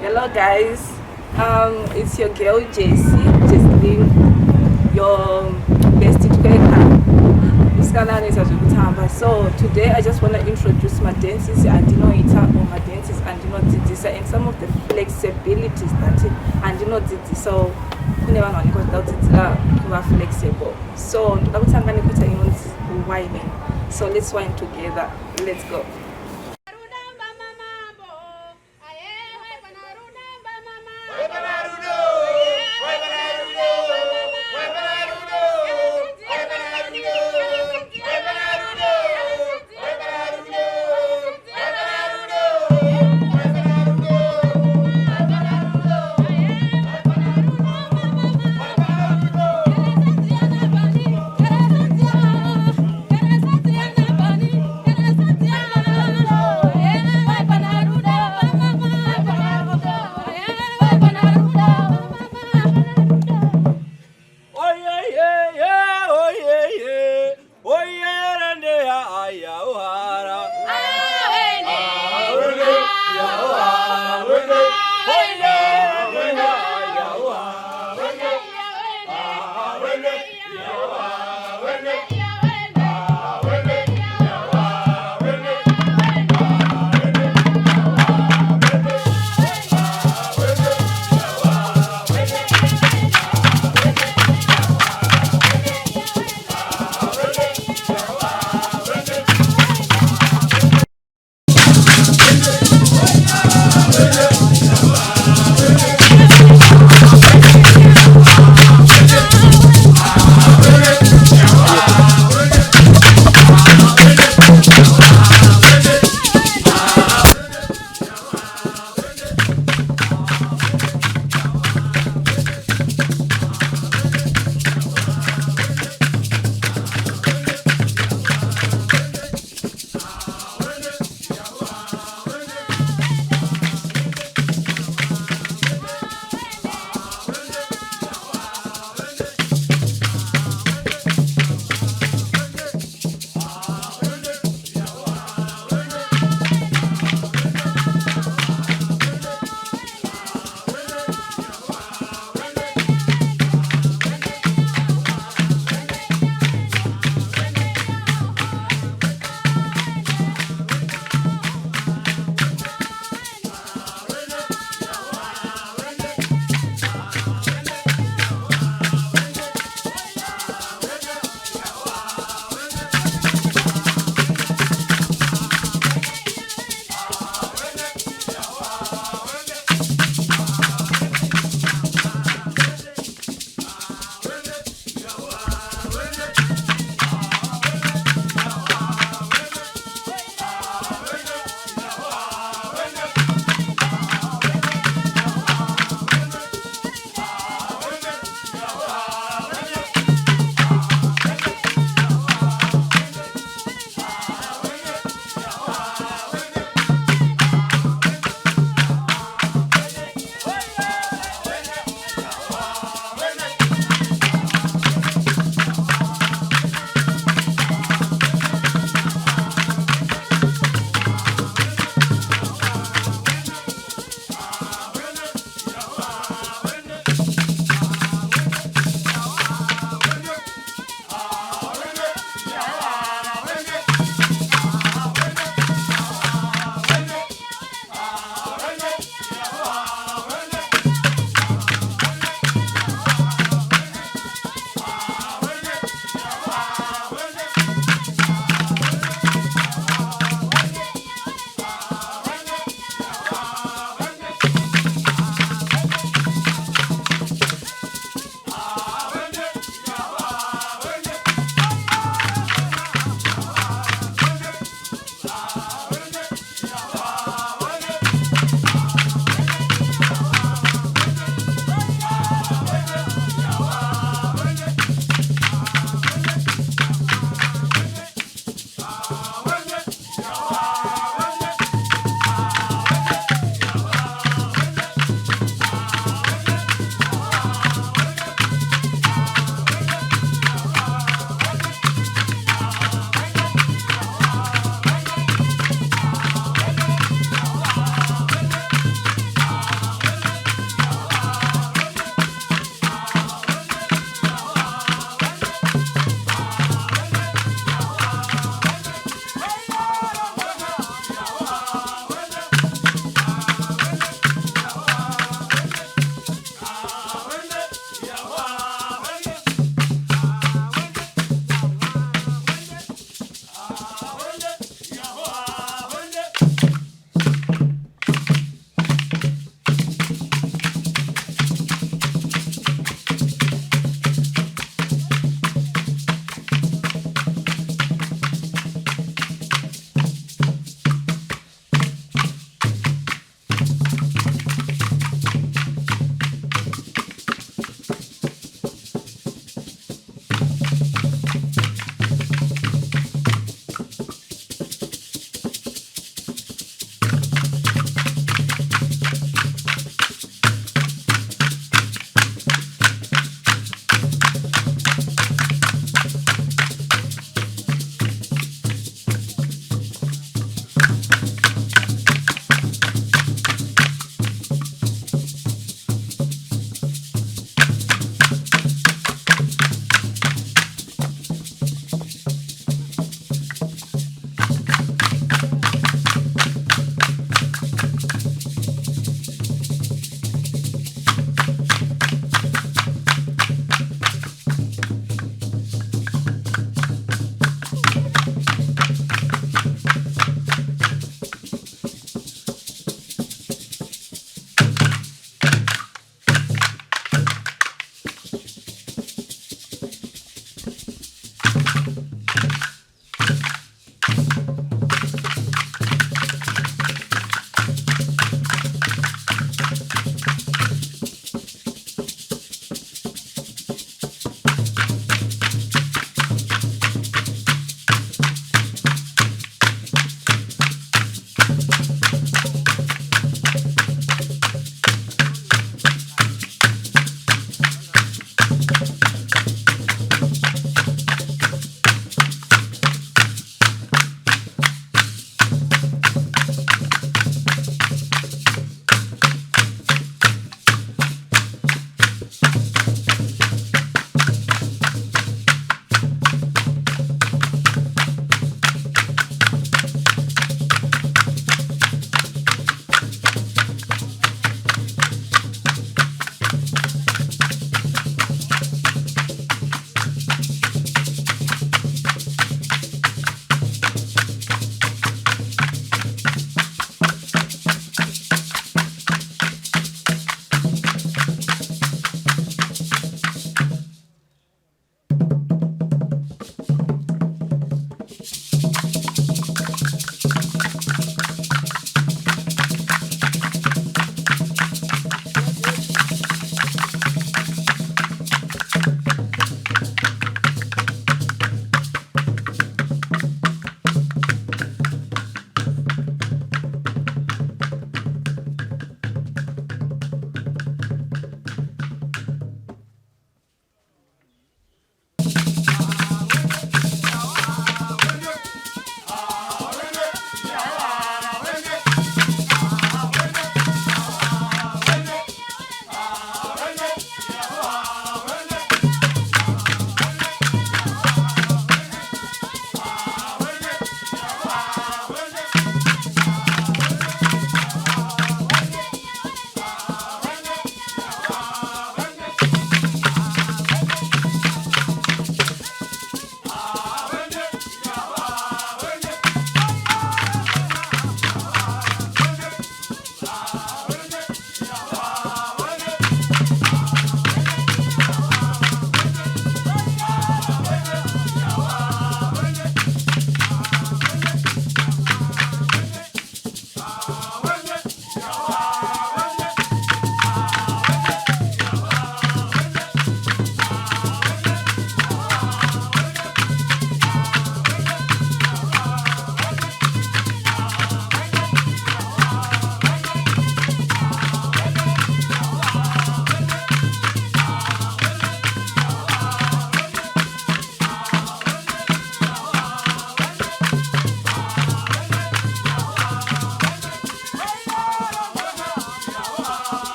Hello guys, it's your girl Jessy, Jessy, your best Kutamba. So today I just want to introduce my dances Ndinodzidzisa or my dances Ndinodzidzisa and some of the flexibilities that Ndinodzidzisa. So kune vanhu vanikodzidzira kuva flexible. So ndoda kutanga nekuita inonzi whining. So let's whine together. Let's go.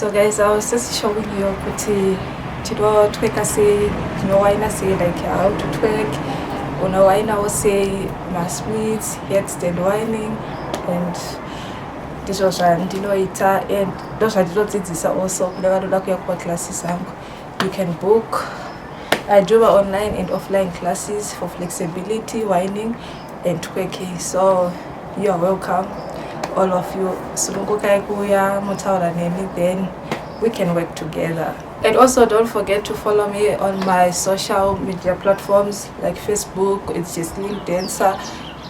So guys, I was just showing you kuti twerk say wine say like how to twerk. Wine I will say my sweets, headstand whining, and this was Ndinodzidzisa, and those are Ndinodzidzisa also. Classes you can book. I do online and offline classes for flexibility, whining, and twerking. So you are welcome, all of you. Then we can work together. And also don't forget to follow me on my social media platforms like Facebook, it's Jessy Dancer.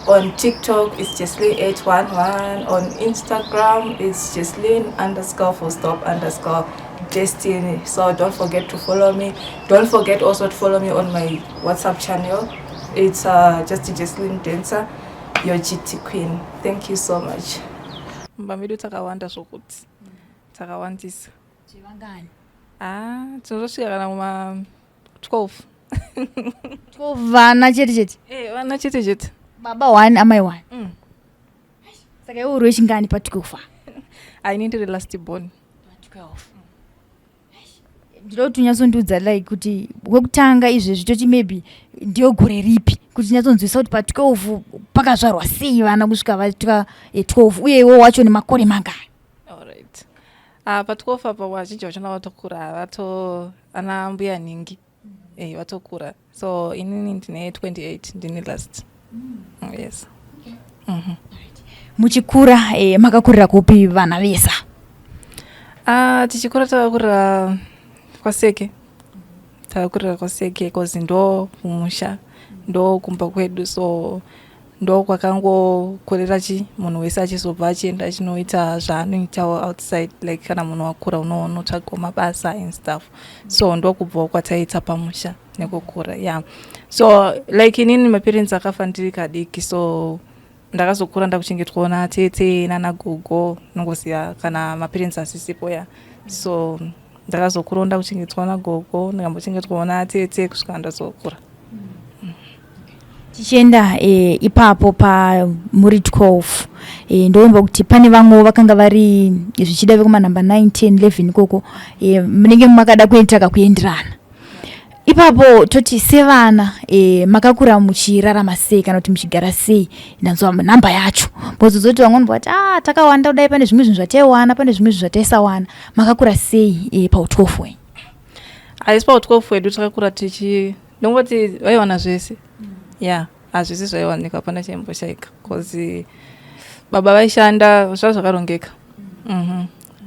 On TikTok, it's Jessy811. On Instagram, it's Jessy_destiny. So don't forget to follow me. Don't forget also to follow me on my WhatsApp channel. It's just Jessy Dancer, your GT Queen. Thank you so much. Mbamidu takawanda sokuti. Takawandisa. Chivangani. Tunozosvika kana kuma 12. 12 vana chete. Vana chete. Baba 1 amai 1. Saka iwe uri chingani pa 12? I need the last born. 12. Ndoti unyazondiudza like kuti wekutanga izvezvi toti maybe ndio gore ripi kuti nyazonzwisa kuti pa 12 pakazvarwa sei vana kusvika vasvika 12 uye iwo wacho nemakore mangani. Alright. Pa 12 apa wazhinji vachona vatokura vato ana mbuya ningi. Vatokura. So inini ndine 28 ndine last. Yes. Muchikura makakurira kupi vana vesa? Tichikura takakurira kwaseke. Takakurira kwaseke cause ndo kumusha ndo kumba kwedu, so ndo kwakangokorera munhu wese achizobva achienda achinoita zvaanoitawo outside, like kana munhu wakura unotsvaga mabasa and stuff. So ndo kubva kwataita pamusha nekukura. Yeah. So like inini maparents akafa ndiri kadiki, so ndakazokura ndakuchengetwa na tete nana gogo nongoziya kana maparents asisipo ya. So ndakazokura ndakuchengetwa na gogo ndakambochengetwa na tete kusvika ndazokura. Tichienda ipapo pa muri 12 ndoimba kuti pane vamwe vakanga vari zvichida vekuma number 9 10 11 koko munenge makada kuendera kuenderana. Ipapo toti sevana makakura muchirarama sei kana kuti muchigara sei ndanzwa namba yacho. Bozozoti vamwe kuti takawanda kudai pane zvimwe zvinhu zvataiwana pane zvimwe zvinhu zvataisawana. Makakura sei pa 12 we? Aisi pa 12 wedu takakura tichi ndongoti vaiwana zvese. Yeah, hazvisi zvaiwanika pana chaimboshaika cause baba vaishanda zvakarongeka.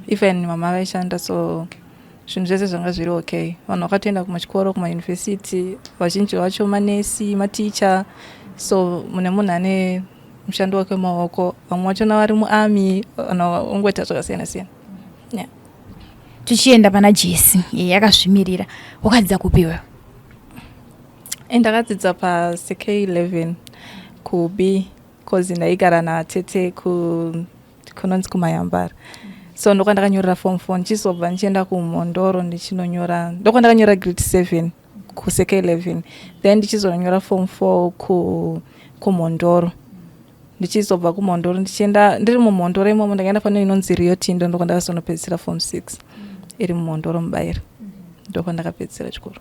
Even mama vaishanda, so zvinhu zvese zvanga zviri okay. Vanhu vakatoenda kumachikoro kumayunivhesiti, vazhinji vacho manesi, maticha. So mune munhu ane mushando wake maoko, vamwe vachona vari muarmy, vanhu vangoita zvakasiyana-siyana. Yeah. Tichienda pana Jessy yakazvimirira, wakadzidza kupiwa? Ndakadzidza pa CK11 kuB cause ndaigara natete kunonzi kumayambara. So ndokwandakanyorera form 4 ndichizobva ndichienda kumondoro ndichinonyora. Ndokwandakanyora grade 7 ku CK11, then ndichizonyora form 4 kumondoro. Ndichizobva kumondoro ndichienda ndiri mumondoro imomo ndakaenda pane inonzi Rio Tindo, ndokwandakazonopedzisira form 6 iri mumondoro mubayiro. Ndokwandakapedzisira chikoro.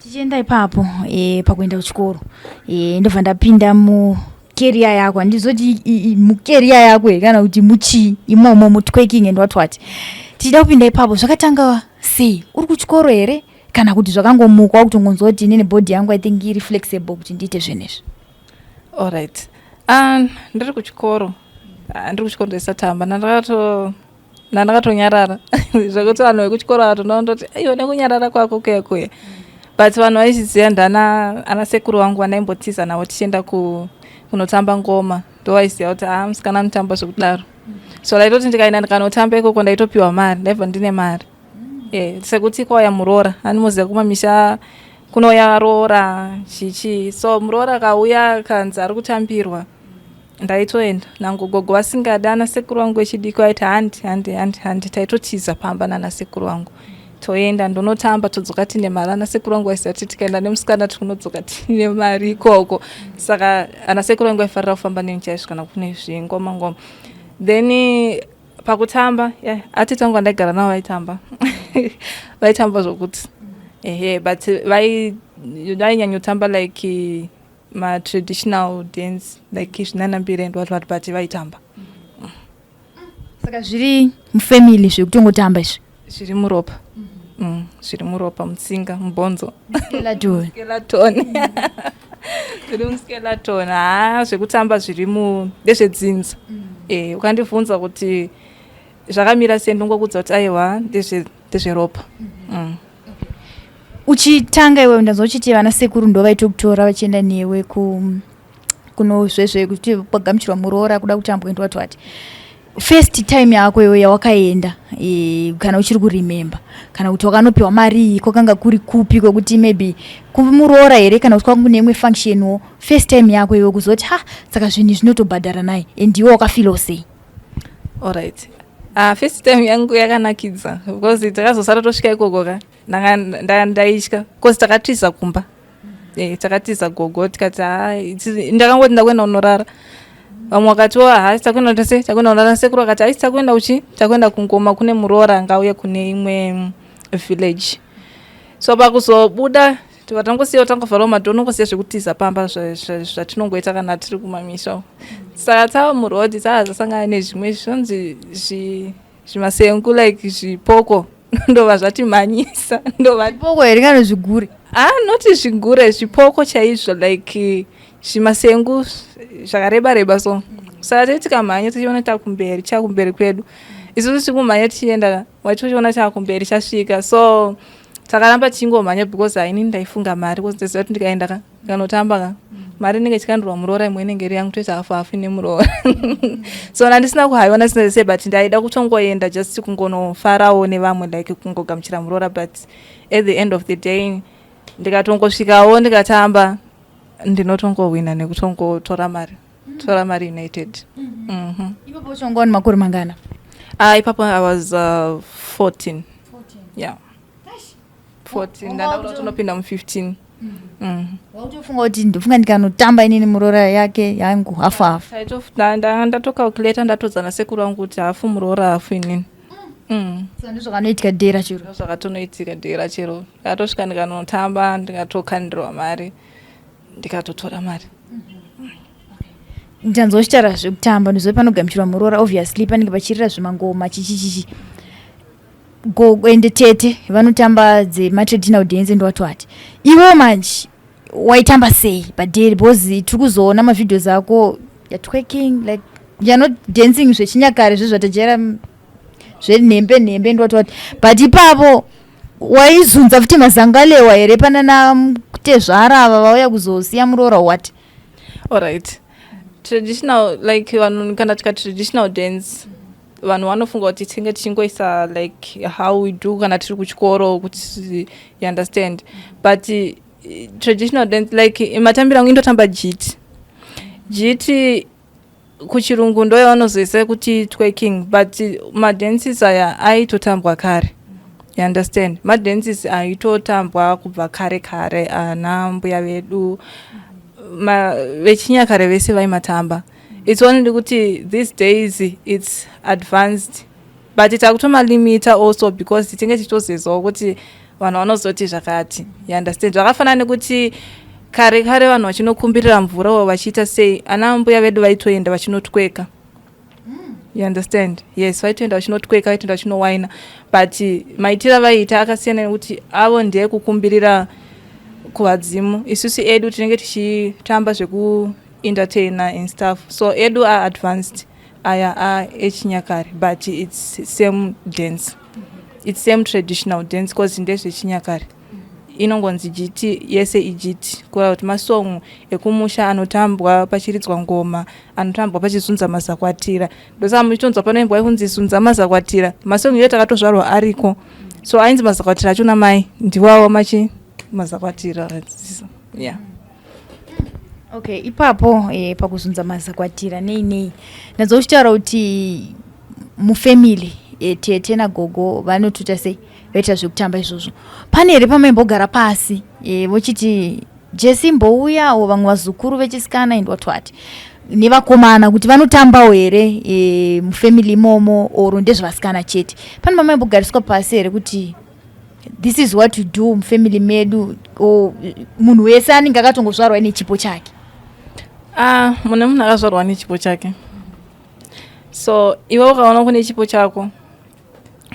Tichienda ipapo pakuenda kuchikoro ndobva ndapinda mukeria yako. Handizoti mukeria yako kana kuti muchi imomo mutwerking and what. Tichida kupinda ipapo zvakatanga sei? Uri kuchikoro here kana kuti zvakangomuka kutongonzwa kuti nene body yangu I think iri flexible kuti ndiite zvenezvi? Alright. Ndiri kuchikoro. Ndiri kuchikoro ndisatamba. Ndakatonyarara. Zvakuti vanhu vekuchikoro vatonondoti aiwa nekunyarara kwako kuya. But vanhu vaizviziva ndana sekuru vangu vandaimbotiza navo tichienda kunotamba ngoma. Ndo vaiziva kuti musikana anotamba zvekudaro. So ndaitoti ndikaenda ndikanotamba ikoko ndaitopiwa mari, ndaibva ndine mari. Sekuti kwauya muroora, andimoziva kumamisha kunouya roora chichi. So muroora kauya kanzi ari kutambirwa, ndaitoenda nangogogo vasingadi. Ana sekuru vangu vechidiki vaiti handi taitotiza pamba nana sekuru vangu. Toenda ndonotamba todzoka tine mari. Ana sekuru vangu vaisati tikaenda nemusikana tikunodzoka tine mari ikoko. Saka ana sekuru vangu vaifarira kufamba neni chaizvo kana kune zvingoma. Then pakutamba atete vangu vandaigara navo vaitamba vaitamba zvokuti but vainyanyotamba like matraditional dance like zvinanambire ndowati but vaitamba. Saka zviri mufamily zvekutongotamba izvi zviri muropa. Zviri muropa, mutsinga, mubhonzo, skeleton zviri muskeleton. Zvekutamba zviri ndezvedzinza. Ukandibvunza kuti zvakamira sei ndongokudza kuti aiwa ndezveropa. Uchitanga iwe ndazva uchiti vana sekuru ndo vaitokutora vachienda newe kuno zvezve kuti pagamuchirwa muroora kuda kutambwa ndowati first time yako iwe yawakaenda kana uchiri kuremember kana kuti wakanopiwa mari kwakanga kuri kupi kwekuti maybe kumuroora here kana kuti kwanga kune imwe function first time yako iwe kuzoti saka zvinhu zvinotobhadhara naye and iwe wakafeel sei? Alright. First time yangu yakanakidza because takazosara tosvika ikokoka ndaitya because takatiza kumba. Takatiza gogo tikati ndakangoti ndakwenda unorara. Vamwe vakati takwenda tese takwenda unorara. Sekuru akati haisi takwenda takwenda kungoma kune muroora angauye kune imwe village. So pakuzobuda vatangosiya tangofarawo madhoo nongosiya zvekutiza pamba zvatinongoita kana tiri kumamisha. Saka tava murodhi tazasangana nezvimwe zvonzi zvimasengu like zvipoko ndova zvatimhanyisa. Zvipoko here kana zvigure? Noti zvigure, zvipoko chaizvo like zvimasengu zvakareba so. Saka tiri tikamhanya tichiona chakumberi kwedu. Isusu tikumhanya tichienda wachiona chakumberi chasvika. So takaramba tichingomhanya because haini ndaifunga mari because ndiziva kuti ndikaenda kanotamba mari inenge ichikandurwa muroora imwe inenge iri yangu toita hafu nemuroora. So handisina kuhaiona sinese but ndaida kutongoenda just kungonofarawo nevamwe like kungogamuchira muroora but at the end of the day ndikatongosvikawo ndikatamba ndinotongowina nekutongotora mari United. Ipapo uchongowa nemakore mangana? Ipapo I was 14. Yeah. 14 ndanda tunopinda mu15. Wautofunga kuti ndofunga ndikanotamba inini muroora yake yangu hafu ndatokalculata ndatodzana sekuru wangu kuti hafu muroora hafu inini. Saka ndozvakanoitika dhera chero? Zvakatonoitika dhera chero. Ndakatosvika ndikanotamba ndikatokandirwa mari ndikatotora mari. Ndanzwa uchitaura zvekutamba ndozove panogamuchirwa muroora obviously panenge pachirira zvemangoma chichichichi ende tete vanotamba dzematraditional dance ndowati iwo manje waitamba sei padheri because tiri kuzoona mavidheos ako twerking like you're not dancing zvechinyakare zvezvatajera zvenhembe ndowati but ipapo waizunza futi mazangalewa here pana nakutezvara ava vauya kuzosiya muroora what? Alright. Traditional like vanhu kana tika traditional dance vanhu vanofunga kuti tinge tichingoisa like how we do kana tiri kuchikoro kuti you understand but traditional dance like matambiro angu indotamba jiti kuchirungu ndo yavanozoisa kuti twerking but madances aya aitotambwa kare you understand madances aitotambwa kubva kare ana mbuya vedu vechinyakare vese vaimatamba. It's only kuti these days it's advanced but takutomalimita also because tinge tichitozezawo kuti vanhu vanozoti zvakati you understand zvakafanana nekuti kare vanhu vachinokumbirira mvura vachiita sei ana mbuya vedu vaitoenda vachinotweka you understand yes vaitoenda vachinotweka vaitoenda vachinowaina but maitira vaiita akasiyana nekuti avo ndiye kukumbirira kuvadzimu. Isusu edu tinenge tichitamba zvekuentertaina and stuff so edu are advanced aya echinyakare but it's same dance it's same traditional dance because ndezvechinyakare inongonzi jiti yese ijiti kureva kuti masong ekumusha anotambwa pachiridzwa ngoma anotambwa pachizunza mazakwatira ndosaka muchitonzwa panoimbwa kunzi zunza mazakwatira masong iyoyo takatozvarwa ariko so ainzi mazakwatira achona mai ndiwawo mazakwatira yeah. Okay, ipapo pakuzunza mazakwatira nei ndazva uchitaura kuti mufamily tete nagogo vanotuta sei vaita zvekutamba izvozvo pane here pamaimbogara pasi vochiti Jessy mbouya o vamwe vazukuru vechisikana and what nevakomana kuti vanotambawo here mufamily imomo oro ndezvevasikana chete. Pane mamaibogariswa pasi here kuti this is what to do mufamily medu, munhu wese anenge akatongozvarwa nechipo chake? Munhu akazvarwa nechipo chake, so iwe ukaona kune chipo chako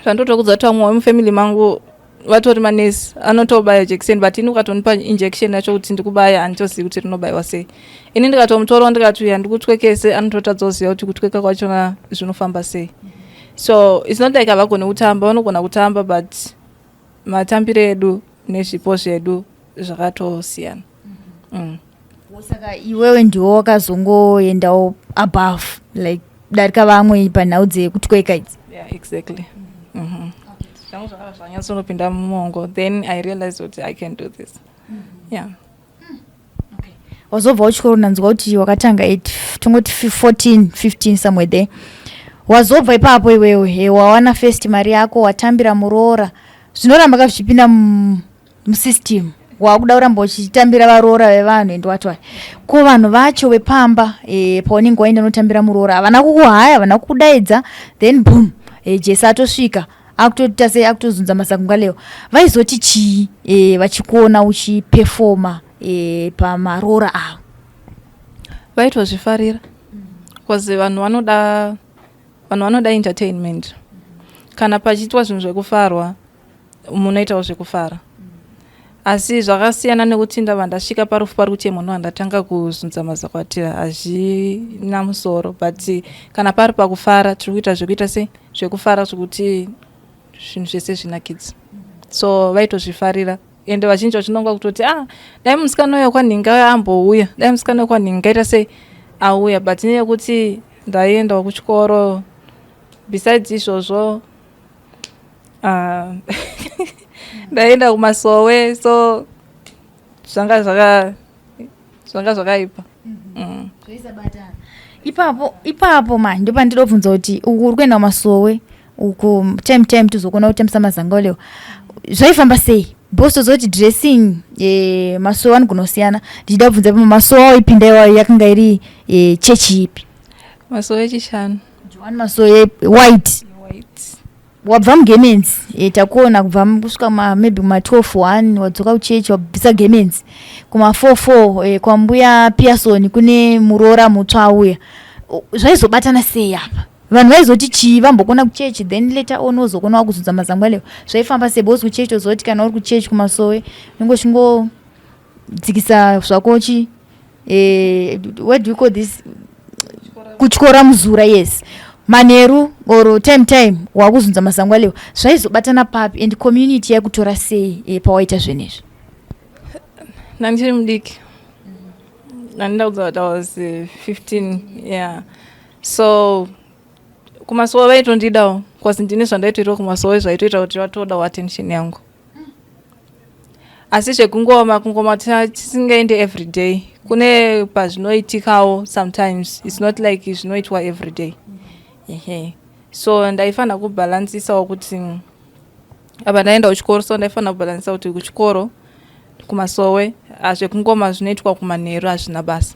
zvandotokudza kuti vamwe vemufamily mangu vatori manesi anotobaya jekiseni, but ini ukatonipa injection yacho kuti ndikubaya handitozivi kuti rinobayiwa sei. Ini ndikatomutorawo ndikati uya ndikutwekese, anototadza kuziva kuti kutweka kwachona zvinofamba sei. So it's not like havagone kutamba, vanogona kutamba but matambire edu nezvipo zvedu zvakatosiyana. Saka iwewe ndiwo wakazongoendawo above like darika vamwe panhau dzekutweka idzi? Yeah, exactly. Zvangu zvanyatsono mumongo, then I realized that I can do this. Yeah. Okay. Wazobva kuchikoro nanzwa kuti wakatanga tongoti 14 15 somewhere there. Wazobva ipapo iwewe wawana first mari yako, watambira muroora, zvinoramba kazvichipinda musystem, wakuda kuramba uchitambira varoora vevanhu ende watwai ko vanhu vacho vepamba paunenge waenda unotambira muroora havana kukuhaya, havana kukudaidza, then boom Jessy atosvika akutota sei akutozunza masakunga leo vaizoti chii vachikuona uchipefoma pamaroora avo? Vaitozvifarira because vanhu vanoda entertainment. Kana pachiitwa zvinhu zvekufarwa munoitawo zvekufara, asi zvakasiyana nekuti ndava ndasvika parufu pari kuti munhu andatanga kuzunza mazakwatira hazvina musoro, but kana pari pakufara tiri kuita zvekuita sei zvekufara zvekuti zvinhu zvese zvinakidza. So vaitozvifarira ende vazhinji vachinongwa kutoti dai musikana uyo kwaninga ambouya, dai musikana uyo kwaninga ita sei auya, but neyekuti ndaendawo kuchikoro besides izvozvo ndaenda kuMaSowe, so zvanga zvakaipa. Ipapo manje ndipo ndinobvunza kuti uri kuenda kuMaSowe uku time tuzokona kutambisa mazanga leo zvaifamba sei? Boso zoti dressing MaSowe anogonosiyana. Ndichida kubvunza pa MaSowe ipinda yakanga iri chechi ipi? MaSowe chishanu. MaSowe white. Wabva mugemens takuona kubva kusvika maybe kuma12 1 wadzoka kuchechi wabvisa gemens, kuma4 kwambuya Pearson kune muroora mutsva auya. Zvaizobatana sei apa? Vanhu vaizoti chii vambokona kuchechi then later on wozokona kuzudza mazangwa leo zvaifamba sei? Bosi kuchechi wozoti kana uri kuchechi kuMaSowe dzikisa zvakochi what do you call this, kuchikora muzura? Yes, manheru or time wakuzunza mazangwa leo zvaizobatana papi and community yakutora sei pawaita zvenezvo? Nandichiri mudiki, nandakudza kuti I was 15. Yeah, so kuMaSowe vaitondidawo because ndine zvandaitoitawo kuMaSowe zvaitoita kuti vatodawo attention yangu, asi zvekungoma tisingaende everyday. Kune pazvinoitikawo sometimes, it's not like zvinoitwa everyday. So ndaifana kubhalansisawo kuti apa ndaenda kuchikoro, so ndaifana kubhalansisa kuti kuchikoro kuMaSowe zvekungoma zvinoitwa kumanheru hazvina basa.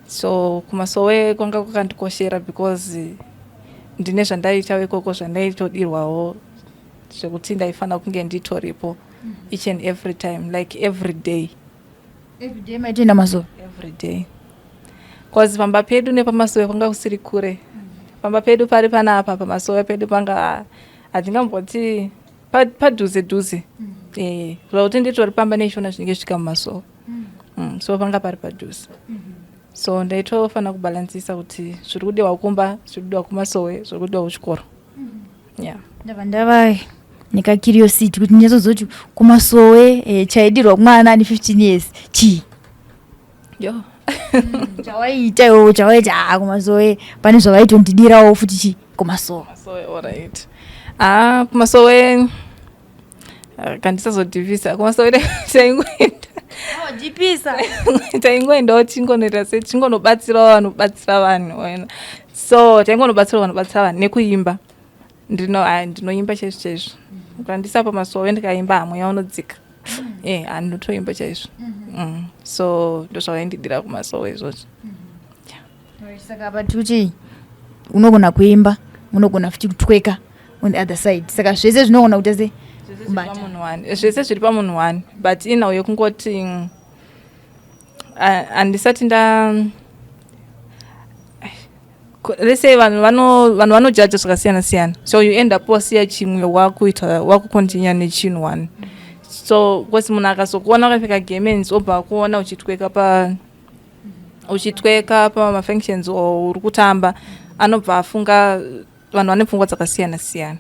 So kuMaSowe kwanga kwakandikoshera because ndine zvandaitawo ikoko zvandaitodirwawo zvekuti ndaifana kunge nditoripo each and every time, like every day. Every day maitoenda MaSowe? Every day, because pamba pedu nepaMaSowe kwanga kusiri kure. Pamba pedu pari panapa, paMaSowe pedu panga hatingamboti padhuze zvakuti nditori pamba neishona zvinenge svika muMaSowe. So panga pari padhuze. So ndaitofana kubhalansisa kuti zviri kudiwa kumba, zviri kudiwa kuMaSowe, zviri kudiwa kuchikoro. Ndava nekacuriosity kuti ndinyatsozoti kuMaSowe chaidirwa kumwana ane 15 years chii? Chawaita iwo chawaiti kuMaSowe pane zvavaitondidirawo futi chii kuMaSowe? Alright. kuMaSowe kandisazodhivisa kuMaSowe taingoenda taingoendawo tingonoita sei tingonobatsirawo vanhu batsira vanhu. So taingonobatsirawo vanhu batsira vanhu nekuimba. Ndinoimba chaizvo. Ukandisa paMaSowe ndikaimba hamwe yaunodzika. handinotoimba chaizvo. So ndozvavaindidira kuMaSowe izvozvo. Saka but kuti unogona kuimba, unogona futi kutweka on the other side. Saka zvese zvinogona kuita sei? Zvese zviri pamunhu one, but inhau yekungoti handisati let's say vanhu vanojaja zvakasiyana siyana, so you end up wasiya chimwe wakukontinua nechinhu one. So because munhu akazokuona wakapfeka garments obva kuona uchitweka pamafunctions or uri kutamba, anobva afunga vanhu vane pfungwa dzakasiyana siyana.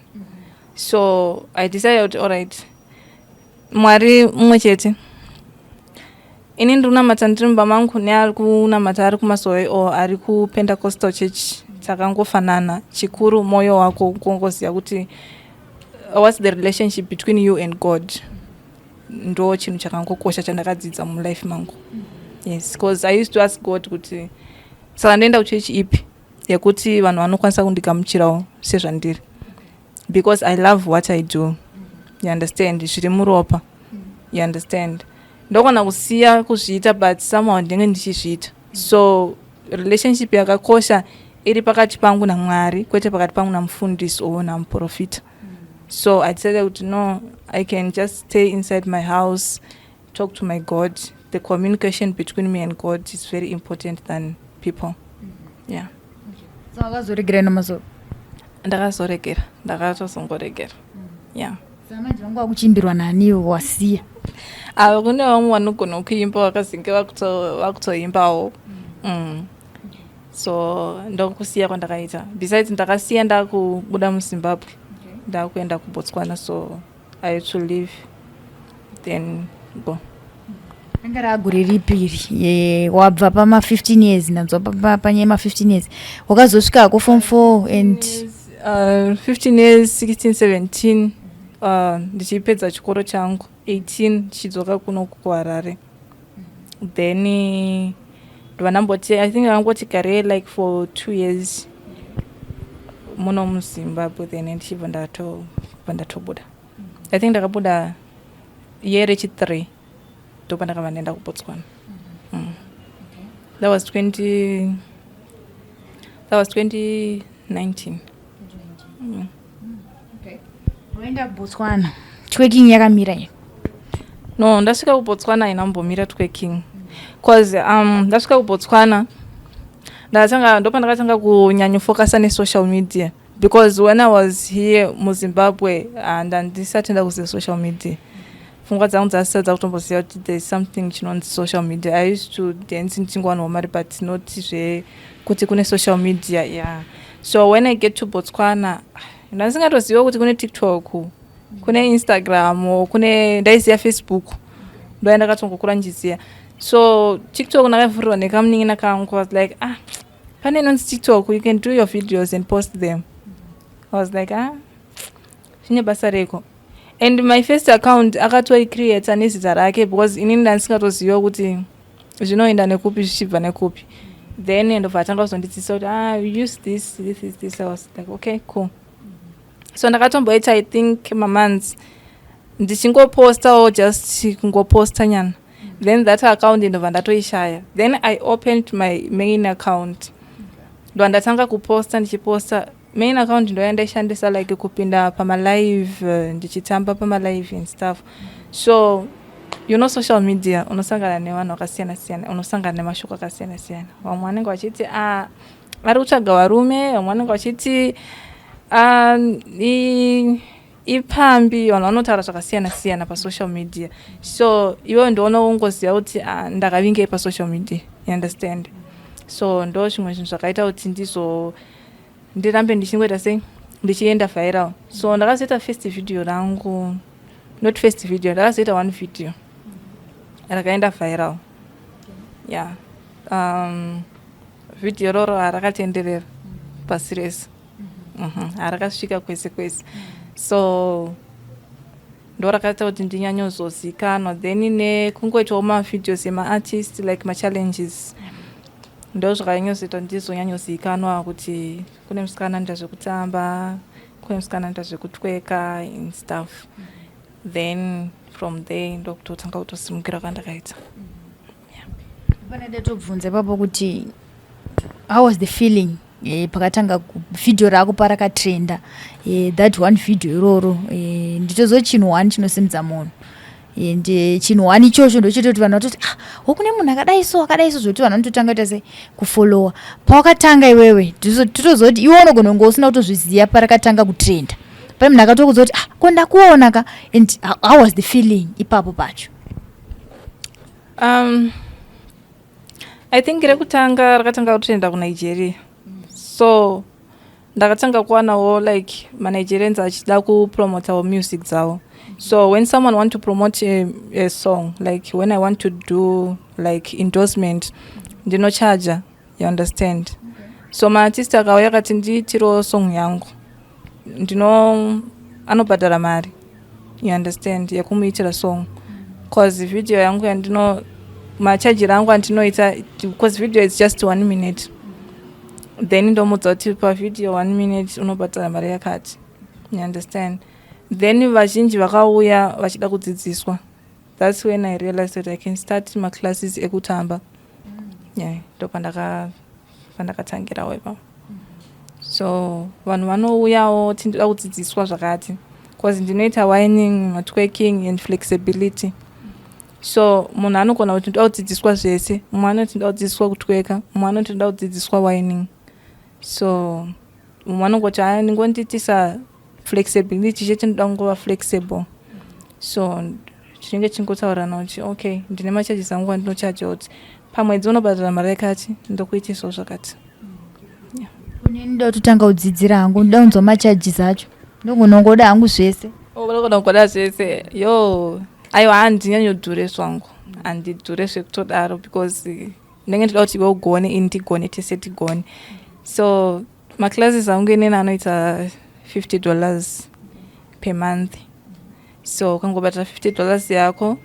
So I decided kuti alright, Mwari mumwe chete. Ini ndinamata ndiri mumba mangu neari kunamata ari kuMaSowe or ari kuPentecostal church, takangofanana. Chikuru moyo wako kungoziya kuti what's the relationship between you and God. Ndo chinhu chakangokosha chandakadzidza mulife mangu. Yes, because I used to ask God kuti saka ndoenda kuchechi ipi yekuti vanhu vanokwanisa kundigamuchirawo sezvandiri, because I love what I do. You understand? Zviri muropa. You understand? Ndogona kusiya kuzviita but somehow ndinenge ndichizviita. So relationship yakakosha iri pakati pangu naMwari, kwete pakati pangu namufundisi or namuprofita. So I decided kuti no, I can just stay inside my house, talk to my God. The communication between me and God is very important than people. Yeah. So wakazoregera naMaSowe? Ndakazoregera, ndakatozongoregera. Yeah. Samanje wangu wakuchimbirwa naniwo wasiya? Kune vamwe vanogona kuimba vakazinge vakutoimbawo. So ndokusiya kwandakaita. Besides ndakasiya ndakubuda muZimbabwe, ndakuenda kuBotswana, so I had to leave then go. Anga ragore ripiri wabva pama15 years nanzwa panyema 15 years wakazosvika ku form 4 and 15 years 16 17 ndichipedza chikoro changu 18 ndichidzoka kuno kuHarare. Then ndovanamboti I think akangoti gare like for 2 years muno muZimbabwe, then ndichibva ndatobuda. I think ndakabuda year rechi3 ndopa ndakabva ndaenda kuBotswana. That was 2019. Okay. Uenda kuBotswana twerking yakamira here? No, ndasvika kuBotswana inambomira twerking. Cause ndasvika kuBotswana ndopa ndakatanga kunyanya focus on social media, because when I was here muZimbabwe and ndisati ndakuziva social media, pfungwa dzangu dzasatsa kutomboziva kuti there is something chinonzi social media. I used to dance ndichingowana mari but not kuti kune social media. Yeah. So when I get to Botswana ndasingatoziva kuti kune TikTok, kune Instagram, kune ndaiziva Facebook, ndo ndakatongokura njiziya. So TikTok ndakavhurirwa nekamunin'ina kangu, was like pane inonzi TikTok, you can do your videos and post them. I was like zvine basa reko. And my first account akatoicreata nezita rake, because inini ndandisingatoziva kuti zvinoenda nekupi zvichibva nekupi. Then ndobva atanga kuzondidzisa kuti you use this. I was like okay, cool. So ndakatomboita I think months ndichingopostawo, just kungoposta nyana. Then that account ndobva ndatoishaya. Then I opened my main account. Ndo ndatanga kuposta ndichiposta. Main account ndo yandaishandisa like kupinda pamalive, ndichitamba pamalive and stuff. So you know social media unosangana nevanhu vakasiyana siyana, unosangana nemashoko akasiyana siyana. Vamwe vanenge vachiti ari kutsvaga varume, vamwe vanenge vachiti ipambi, vanhu vanotaura zvakasiyana siyana pasocial media. So iwe ndounoongoziva kuti ndakavingei pasocial media. You understand? So ndo zvimwe zvinhu zvakaita kuti ndirambe ndichingoita sei ndichienda viral. So ndakazoita first video rangu, not first video, ndakazoita one video rakaenda viral. Yeah. Video roro harakatenderera pasi rese. Harakasvika kwese kwese. So ndo rakaita kuti ndinyanyozozikanwa. Then nekungoitawo mavideos emaartist like machallenges, ndo zvakanyanyozita ndizonyanyozikanwa kuti kune musikana anoita zvekutamba, kune musikana anoita zvekutweka and stuff. then from there ndokutotanga kutosimukira kwandakaita. Panada tobvunza ipapo kuti how was the feeling pakatanga video rako parakatrenda that one video iroro nditozo chinhu one chinosimudza munhu ende chinhu one ichocho ndochitoti vanhu vatoti kune munhu akadai so zvoti vanhu vanototanga kuita sei kufollowa pawakatanga iwewe totozoti iwe unogona kunge usina kutozviziva parakatanga kutrenda pane munhu akatokuudza kuti ko ndakuona ka and how was the feeling ipapo pacho? I think rakatanga kutrenda kuNigeria, so ndakatanga kuwanawo like maNigerians achida kupromotawo music dzavo. So when someone want to promote a song, like when I want to do like endorsement, ndinocharger, you understand? Okay. So maartist akauya akati ndiitiro song yangu, anobhadhara mari, you understand, yakumuitira song. Cause video yangu yandino machajira angu andinoita, because video is just 1 minute. Then ndomudza kuti pa video 1 minute unobhadhara mari yakati, you understand? Then vazhinji vakauya vachida kudzidziswa. That's when I realized that I can start my classes ekutamba. Yeah, ndopandakatangira wepa. So vanhu vanouyawo tinoda kudzidziswa zvakati, because ndinoita whining, twerking and flexibility. So munhu anogona kuti ndoda kudzidziswa zvese, mumwe anoti ndoda kudzidziswa kutweka, mumwe anoti ndoda kudzidziswa whining. So mumwe anongoti ndingondiitisa flexibility chete ndoda kungova flexible. So chinenge chingotaura kuti okay, ndine macharges angu andinocharge kuti pamwedzi unobhadhara mari yakati, ndokuitisawo zvakati. Kune ndoda kutanga kudzidzira hangu, ndoda kunzwa macharges acho, ndogonongoda hangu zvese. Ndogonongoda zvese. Aiwa handinyanyodhure zvangu, handidhure zvekutodaro, because ndenge ndoda kuti iwe ugone ini ndigone, tese tigone. So maclasses angu inini anoita $50 per month. So ukangobhadhara $50 yako,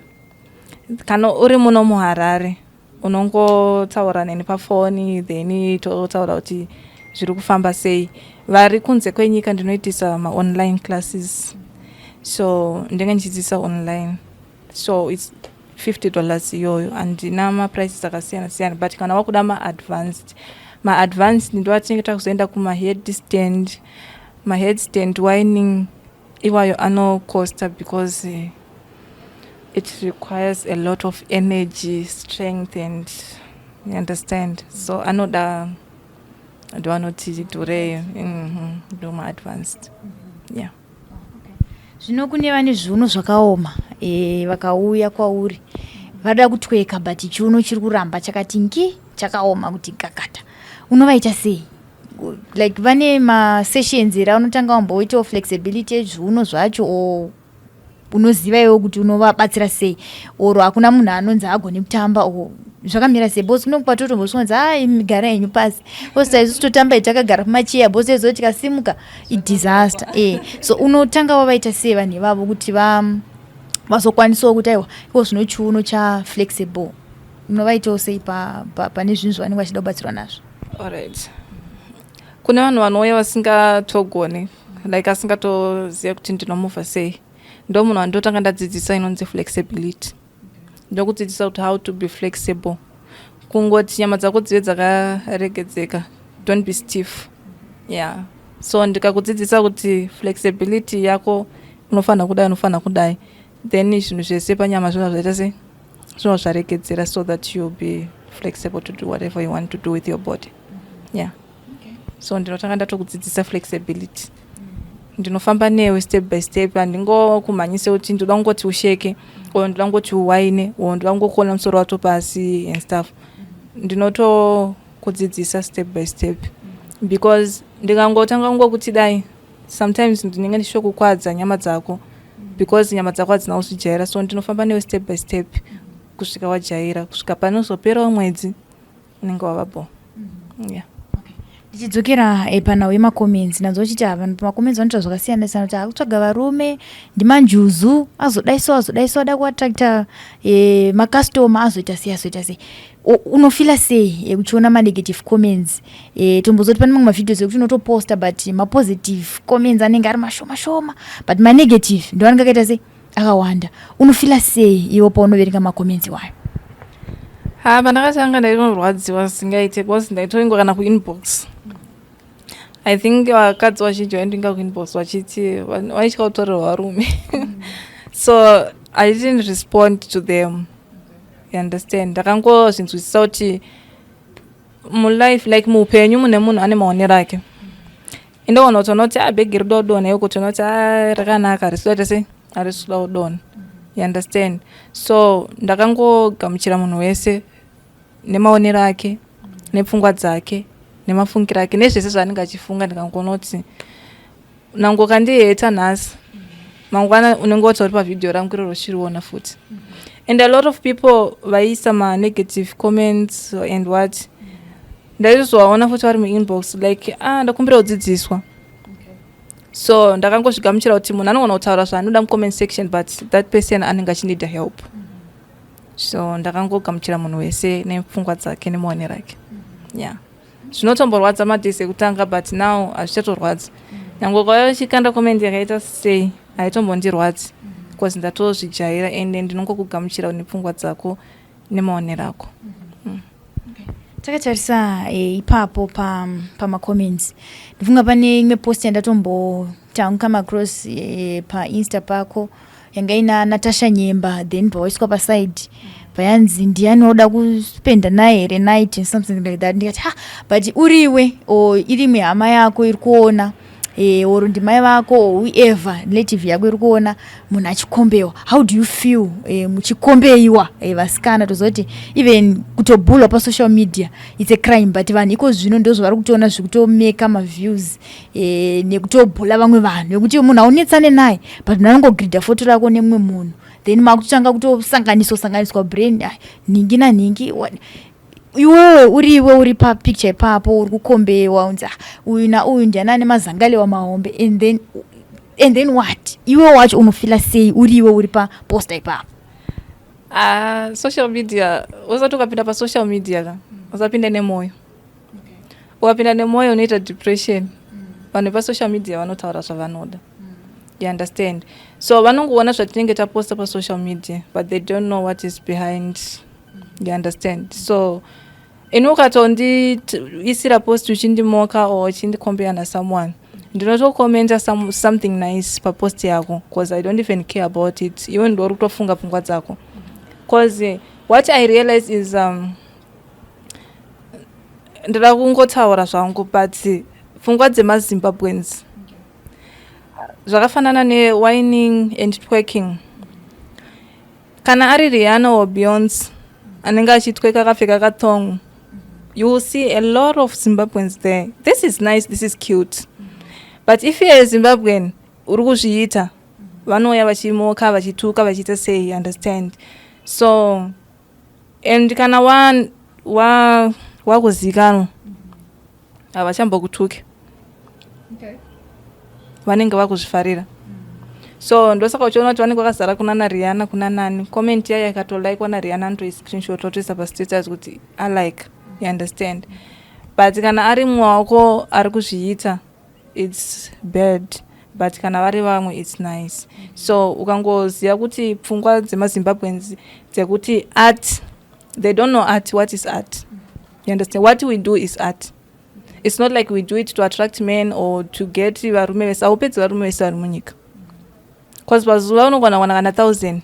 kana uri muno muHarare unongotaura neni pafoni, then totaura kuti zviri kufamba sei. Vari kunze kwenyika ndinoitisa ma-online classes, so ndenge ndichidzidzisa online. So it's $50 iyoyo, andina ma-prices akasiyana siyana, but kana wakuda ma-advanced ndoatingeta kuzoenda kuma-headstand whining, iwayo anocosta, because it requires a lot of energy, strength, and you understand. So anoda ndoanoti dhure ndo ma-advanced. Yeah. Zvino kune vane zviuno zvakaoma vakauya kwauri vada kutweka but chiuno chiri kuramba chakati ngi chakaoma kuti kakata, unovaita sei? Like vane ma-sessions era unotanga wamboitawo flexibility zviuno zvacho, unoziva iwe kuti unovabatsira sei, oro hakuna munhu anonzi agone kutamba zvakamira sei? Bosi unokupa totombosonza gara henyu pasi, bosi isusu totamba takagara pamacheya, bosi ezo tikasimuka idisaster. So unotanga wavaita sei vanhu ivavo kuti vazokwanisawo kuti aiwa iwo zvino chiuno cha-flexible, unovaitawo sei pane zvinhu zvavanenge vachida kubatsirwa nazvo? Alright. Kune vanhu vanouya vasingatogoni, like asingatoziva kuti ndinomuvha sei, ndo munhu wandotanga ndadzidzisa inonzi flexibility. Ndokudzidzisa kuti how to be flexible, kungoti nyama dzako dzive dzakaregedzeka, don't be stiff. Yeah. So ndikakudzidzisa kuti flexibility yako unofana kudai, then zvinhu zvese panyama zvino zvaita sei, zvino zvaregedzera, so that you'll be flexible to do whatever you want to do with your body. Yeah. So ndinotanga ndatokudzidzisa flexibility. Ndinofamba newe step by step, handingokumhanyise kuti ndoda kungoti usheke, or ndoda kungoti uwaine, or ndoda kungokona musoro wato pasi and stuff. Ndinotokudzidzisa step by step, because ndikangotanga kungokuti dai, sometimes ndinenge ndichitokukwadza nyama dzako, because nyama dzako hadzina kuzvijaira. So ndinofamba newe step by step kusvika wajaira, kusvika panozoperawo mwedzi unenge wavabo. Yeah. Tichidzokera panhau yemacomments, nanzochiti vanhu pamacomments vanoita zvakasiyana siyana kuti akutsvaga varume ndimanjuzu, azodaisawo ada kuattracta makastoma, azoita sei. Unofila sei uchiona ma-negative comments? Tombozoti pane mamwe mavidhos ekuti unotoposta but ma-positive comments anenge ari mashoma, but ma-negative ndo anenge akaita sei, akawanda. Unofila sei iwo paunoverenga makomenzi wayo? Pandakatanga ndainorwadziwa singaite because ndaitoingwa kana kuinbox. I think vakadzi vazhinji vaindoinga kuinbox vachiti vaitya kutorerwa varume. So I didn't respond to them. You understand? Ndakangozvinzwisisa kuti mulife like muupenyu mune munhu ane maonero ake. Indoona kuti unoti bhegi ridodona iko kuti unoti rakanaka riswete sei arisula udona. You understand? So ndakangogamuchira munhu wese nemaonero ake, nepfungwa dzake, nemafungiro ake, nezvese zvaanenge achifunga. Ndikangoona kuti nango kandiheta nhasi mangwana unenge woti uri pavidhio rangu iroro uchiriona futi. And a lot of people vaisa negative comments and what. Ndaizowaona futi vari muinbox like ndakumbira kudzidziswa. So ndakangozvigamuchira kuti munhu anogona kutaura zvaanoda mucomment section but that person anenge achinida help. So ndakangogamuchira munhu wese nepfungwa dzake nemaonero ake. Yeah. Zvinotomborwadza madhesi ekutanga but now hazvichatorwadzi. Nyange kwaiva chikanda comment yakaita sei haitombondirwadzi because ndatozvijaira ende ndinongokugamuchira nepfungwa dzako nemaonero ako. Takatarisa ipapo pamacomments. Ndifunga pane imwe post yandatombotanga across painsta pako yanga ina Natasha Nyemba then pawaiswa paside payanzi ndiyanoda kuspenda naye here night and something like that. Ndikati but uriwe irimwe hama yako iri kuona oro ndimai vako whoever relative yako iri kuona munhu achikombewa. How do you feel muchikombeiwa vasikana? Tozoti even kutobhulwa pasocial media it's a crime but vanhu iko zvino ndozvo vari kutoona zvikutomeka maviews nekutobhula vamwe vanhu nekuti munhu aunetsane naye but munhu anongogridha foto rako nemumwe munhu then makutotanga kutosanganiswa brain ningi nanhingi. Iwewe uri papicture ipapo uri kukombewa unza uyu nauyu ndiana ane mazangale wamahombe and then what? Iwe wacho unofila sei uriwe uri paposta ipapo? Social media usati ukapinda pasocial media usapinda nemoyo. Ukapinda nemoyo unoita depression. Vanhu pasocial media vanotaura zvavanoda. You understand? So vanongoona zvatinenge taposta pasocial media but they don't know what is behind. You understand? So isira post uchindimoka or uchindicompare na someone, ndinotokomenta something nice papost yako because I don't even care about it. Iwe ndo uri kutofunga pfungwa dzako. Because what I realize is ndira kungotaura zvangu but pfungwa dzemaZimbabweans zvakafanana whining and twerking. Kana ari Rihanna or Beyonce anenge achitweka akapfeka kathong, you will see a lot of Zimbabweans there. This is nice, this is cute. But if you're a Zimbabwean uri kuzviita vanoya vachimoka vachituka vachiita sei. You understand? So and kana wakuzikanwa havachambokutuki. Vanenge vakuzvifarira. So ndosaka uchiona kuti vanenge vakazara kuna Rihanna kuna nani comment yaya ikatolaikwa naRihanna anotoiscreenshot otoisa pastatus kuti I like. You understand? But kana ari mwako ari kuzviita it's bad but kana vari vamwe it's nice. So ukangoziva kuti pfungwa dzemaZimbabweans dzekuti art, they don't know art. What is art? You understand? What we do is art. It's not like we do it to attract men or to get varume vese. Haupedzi varume vese vari munyika. Because pazuva unogona kuwana kana 1,000.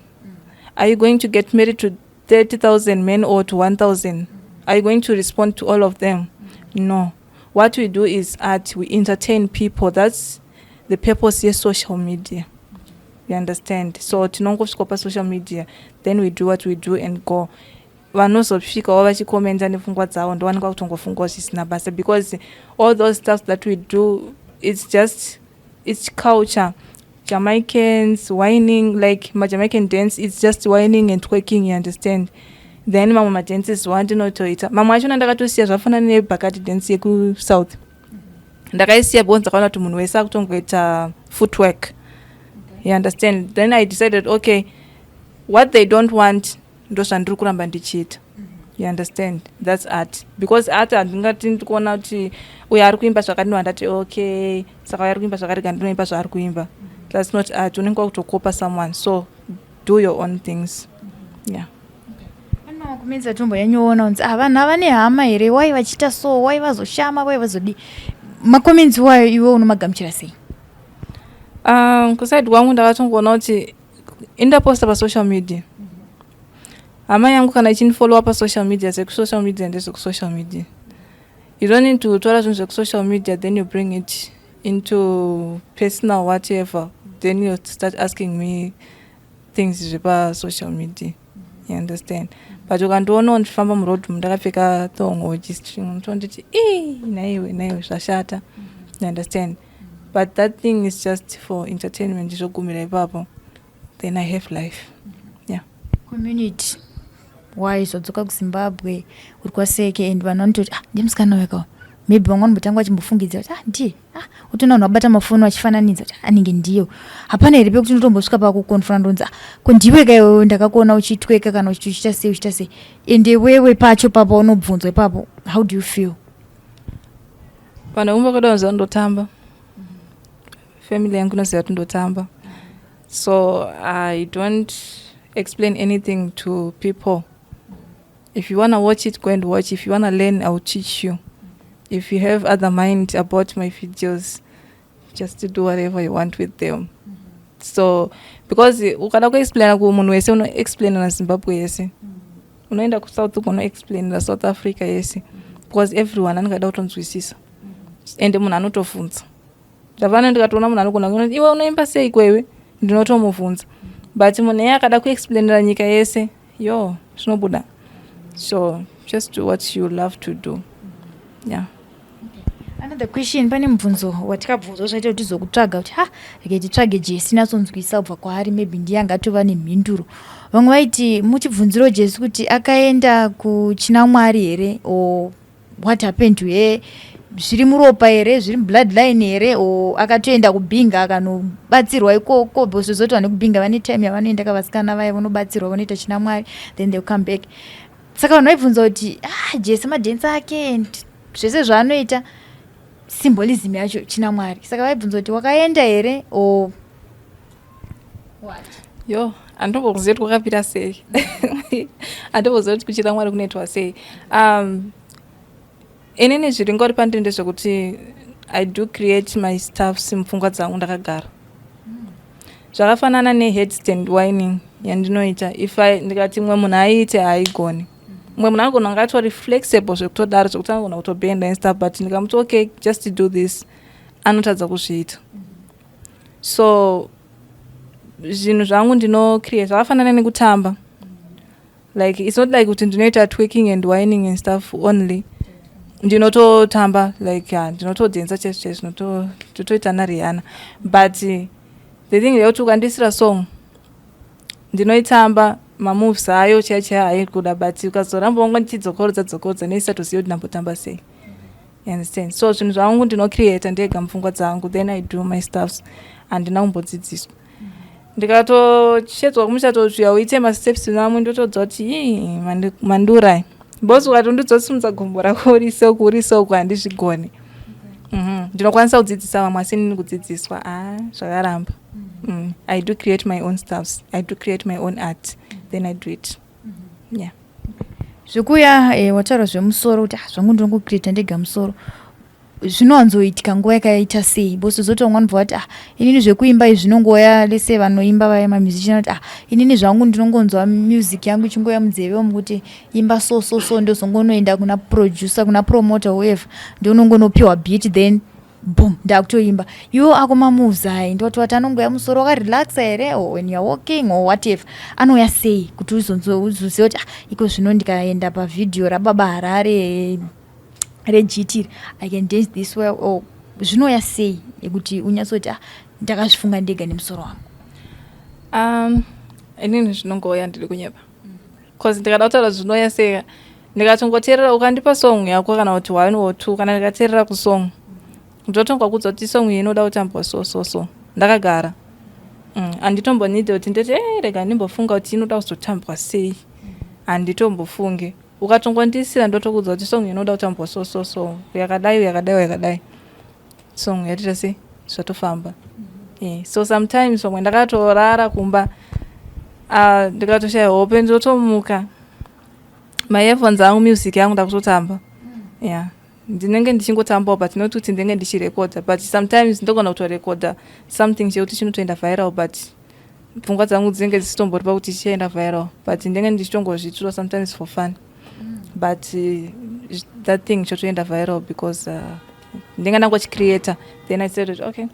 Are you going to get married to 30,000 men or to 1,000? Are you going to respond to all of them? No. What we do is art. We entertain people. That's the purpose of social media. You understand? So tinongosvika pasocial media, then we do what we do and go. Vanozosvikawo vachikomenta nepfungwa dzavo ndovanenge kutongofunga zvisina basa because all those stuff that we do, it's culture. Jamaicans whining, like my Jamaican dance, it's just whining and twerking. You understand? Then mama dances wandinotoita mamwe acho ndakatosiya zvafanana nebhakati dance yekusouth. Ndakaisiya because ndakaona kuti munhu wese akutongoita footwork. You understand? Then I decided, okay, what they don't want ndo zvandiri kuramba ndichiita. You understand? That's art. Because art handingati ndikuona kuti uyo ari kuimba zvakadini ndati okay saka ari kuimba zvakadini ndinoimba zvaari kuimba. That's not art. Unenge kutokopa someone. So do your own things. Yeah. Kumedza tombo yanyoona unzi vanhu ava nehama here wai vachita so wai vazoshama wai vazodi macomments wayo iwe unomagamuchira sei? Kusaidi kwangu ndakatongoona kuti indaposta pasocial media hama yangu kana ichindifollowa pasocial media sekusocial media ndezvekusocial media. You don't need to tora zvinhu zvekusocial media then you bring it into personal whatever, then you start asking me things zvepasocial media. You understand? But ukandiona ndifamba muroad ndakapfeka thongo G-string unotonditi naiwe zvashata. You understand? But that thing is just for entertainment, ndizogumira ipapo, then I have life. Yeah. Community wise wadzoka kuZimbabwe uri kwaseke and vanhu vanototi ndimusikana wekawo maybe vamwe vanotanga vachimbofungidza kuti ndiye utona vanhu vabata mafoni vachifananidza kuti anenge ndiyo. Hapana here pekuti unotombosvika pakukonfront ndonzi ko ndiwe kaiwe ndakakuona uchitweka kana uchiita sei ende wewe pacho papa unobvunzwa ipapo, how do you feel? Vanhu vomba kada vanhu vandotamba, family yangu inoziva kuti ndotamba, so I don't explain anything to people. If you want to watch it, go and watch. If you want to learn, I will teach you. If you have other mind about my videos, just to do whatever you want with them. So because ukada kuexplaina kumunhu wese unoexplaina naZimbabwe yese, unoenda kuSouth unoexplaina naSouth Africa yese, because everyone anongada kutonzwisisa ende munhu anotofunza. Ndavana ndikatoona munhu anogona kuti iwe unoimba sei kwewe, ndinotomubvunza. But munhu akada kuexplainira nyika yese, zvinobuda. So just do what you love to do. Yeah. Another question, pane mubvunzo watikabvunzwa zvaita kuti tizokutsvaga kuti rege titsvage Jessy natsonzwisa kubva kwaari, maybe ndiye angatova nemhinduro. Vamwe vaiti muchibvunziro Jessy kuti akaenda kuchina Mwari here or what happened to her, zviri muropa here, zviri bloodline here, or akatoenda kubhinga akanobatsirwa ikoko, because zoti vane kubhinga vane time yavanoenda kavasikana vaya vanobatsirwa vanoita china Mwari then they come back. Saka vanhu vaibvunza kuti Jessy madhensi ake zvese zvaanoita symbolism yacho china Mwari. Saka vaibvunza kuti wakaenda here or what? Andombokuziva kuti kwakapira sei. Andomboziva kuti kuchina Mwari kunoitwa sei. Inini zviri ngori pandiri ndezvekuti I do create my stuff mupfungwa dzangu ndakagara. Zvakafanana neheadstand whining yandinoita. If ndikati mwe munhu aite haigoni. Mwe munhu anogona kunge atori flexible zvekutodaro zvekuti anogona kutobenda and stuff, but ndikamuti okay, just to do this, anotadza kuzviita. So zvinhu zvangu ndinocreate zvakafanana nekutamba. Like it's not like kuti ndinoita twerking and whining and stuff only. Ndinototamba like ndinotodhensa chese totoita naRihanna. But the thing ndeyekuti ukandisira song ndinoitamba mamoves ayo chaichaiyo haikuda, but ukazoramba wangu ndichidzokorodza neisatoziva kuti ndambotamba sei. You understand? So zvinhu zvangu ndinocreata ndega mupfungwa dzangu, then I do my stuffs. Handina kumbodzidziswa. Ndikatochedzwa kumuchatotsviya uite masteps namwe ndotodza kuti mandurai. Bosi ukatondidzosimudza gumbo rako uri soko handizvigoni. Ndinokwanisa kudzidzisa vamwe asi ndini kudzidziswa zvakaramba. I do create my own stuffs. I do create my own art. Then I do it. Yeah. Zvekuya wataura zvemusoro kuti zvangu ndinongocreata ndega musoro. Zvinowanzoitika nguva yakaita sei? Bosi zoti vamwe vanobva vati inini zvekuimba izvi zvinongoya lese vanoimba vaya mamusician kuti inini zvangu ndinongonzwa music yangu ichingoya munzeve omu kuti imba so ndozongonoenda kuna producer kuna promoter whoever ndonongonopiwa beat then boom ndakutoimba. Iwo ako mamoves aya ndoti wati anongoya musoro wakarelaxa here or when you're walking or whatever anoya sei kuti uzoziva kuti iko zvino ndikaenda pavidhio rababa Harare regitiri I can dance this way or zvinoya sei yekuti unyatsoti ndakazvifunga ndega nemusoro wangu? Inini zvinongoya ndiri kunyepa, because ndikada kutaura zvinoya sei ndikatongoteerera ukandipa song yako kana kuti 1 or 2 kana ndikateerera kusong ndotongwa kudza kuti song iyi inoda kutambwa so ndakagara. Handitombonide kuti ndoti rega ndimbofunga kuti inoda kuzotambwa sei, handitombofunge. Ukatongondisira ndotokudza kuti song inoda kutambwa so yakadai song yatita sei zvatofamba. So sometimes wamwe ndakatorara kumba ndikatoshaya hope ndotomuka maearphones angu music yangu ndakutotamba yeah ndinenge ndichingotambawo but not kuti ndinenge ndichirekoda but sometimes ndogona kutorekoda something chekuti chinotoenda viral but pfungwa dzangu dzinenge dzisitombori pakuti chichaenda viral but ndinenge ndichitongozvitura sometimes for fun but that thing chotoenda viral because ndinenge ndangocreator then I said okay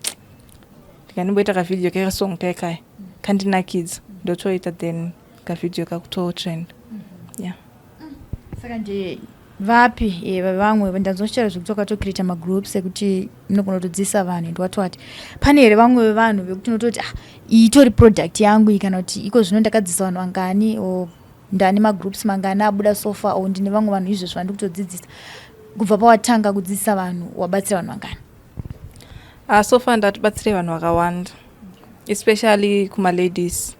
ndikanimboita kavideo kekasong kekai kandinakidza ndotoita then kavideo kakutotrend yeah saka nje vapi vamwe ndazoshara zvekutoka tocreata magroups ekuti munogona kutodzidzisa vanhu and wati pane here vamwe vevanhu vekuti unototi itori product yangu iyi kana kuti iko zvino ndakadzidzisa vanhu vangani o ndane magroups mangani abuda sofa o ndine vamwe vanhu izvo zvandiri kutodzidzisa kubva pawatanga kudzidzisa vanhu wabatsira vanhu vangani sofa ndatibatsire vanhu vakawanda especially kumaladies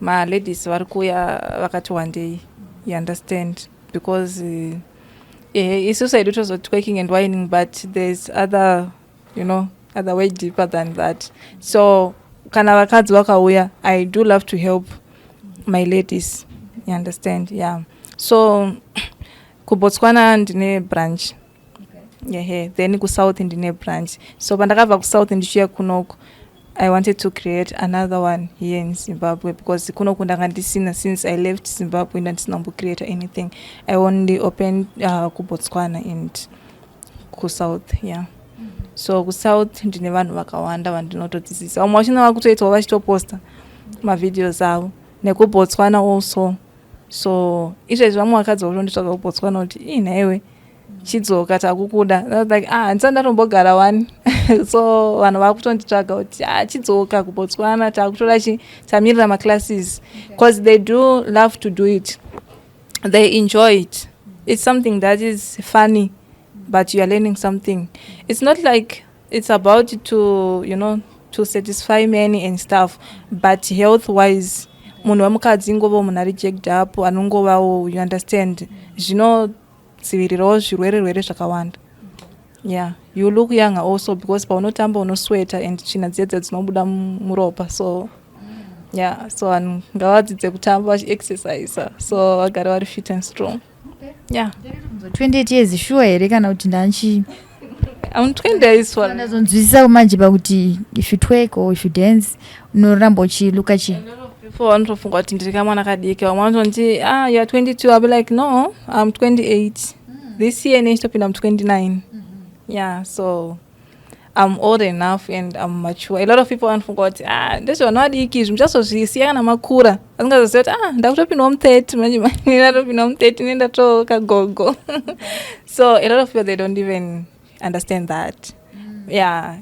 maladies vari kuuya vakati one day you understand because isusu I do also twerking and whining but there's other other way deeper than that so kana vakadzi vakauya I do love to help my ladies you understand yeah so kuBotswana ndine branch then kuSouth ndine branch so pandakabva kuSouth ndichiya kunoko I wanted to create another one here in Zimbabwe because kunoku ndanga ndisina since I left Zimbabwe ndandisina create anything I only opened kuBotswana and kuSouth yeah so kuSouth ndine vanhu vakawanda vandinotodzidzisa vamwe vachina vakutoitawo vachitoposta mavideos avo nekuBotswana also so izvezvi vamwe vakadzi vakutonditsvaga kuBotswana kuti inhaiwe chidzoka takukuda like handisati ndatombogara one so vanhu vakutonditsvaga kuti chidzoka kuBotswana takutora tamirira maclasses because they do love to do it they enjoy it it's something that is funny but you are learning something it's not like it's about to to satisfy many and stuff but health wise munhu wemukadzi ngova munhu ari jacked up anongovawo you understand zvinodzivirirawo zvirwere zvakawanda yeah you look younger also because paunotamba unosweta and china dzedze dzinobuda muropa so yeah so vanhu ngavadzidze kutamba vachiexercise so vagare vari fit and strong yeah 28 years sure here kana kuti ndanchi I'm 20 years one ndazonzwisisa manje pakuti if you twerk or if you dance unoramba uchiluka chi before vanotofunga kuti ndiri kamwana kadiki vamwe vanoti you are 22 I'll be like no I'm 28 this year nechitopinda I'm 29 yeah so I'm old enough and I'm mature a lot of people vanofunga kuti ndezvo vanhu vadiki izvi muchazozvisiya kana makura asingazoziva kuti ndakutopindawo mu30 manje ndatopindawo mu30 nendatokagogo so a lot of people they don't even understand that yeah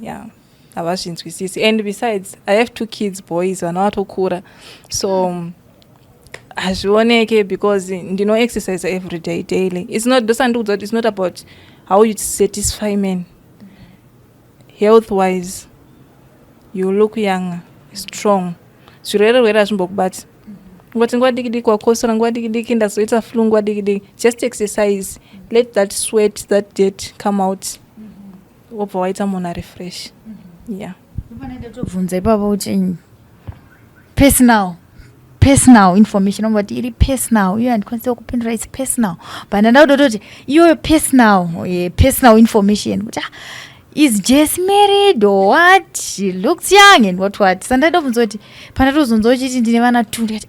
havazvinzwisisi and besides I have 2 kids boys vana vatokura so hazvioneke because ndino exercise every day daily it's not about how you satisfy men health wise you look younger strong zvirwere hazvimbokubati ngoti nguva diki wakosora nguva diki ndazoita flu nguva diki just exercise let that sweat that dirt come out wobva waita munhu ari fresh yeah ufanele tobvunza ipapo kuti personal information omati iri personal iyo handikwanisa kupindura its personal but ndanda kutototi iyoyo personal information kuti is Jessy married or what she looks young and what sandada kubvunza kuti pandatozonzawo chiti ndine vana 2 ndikati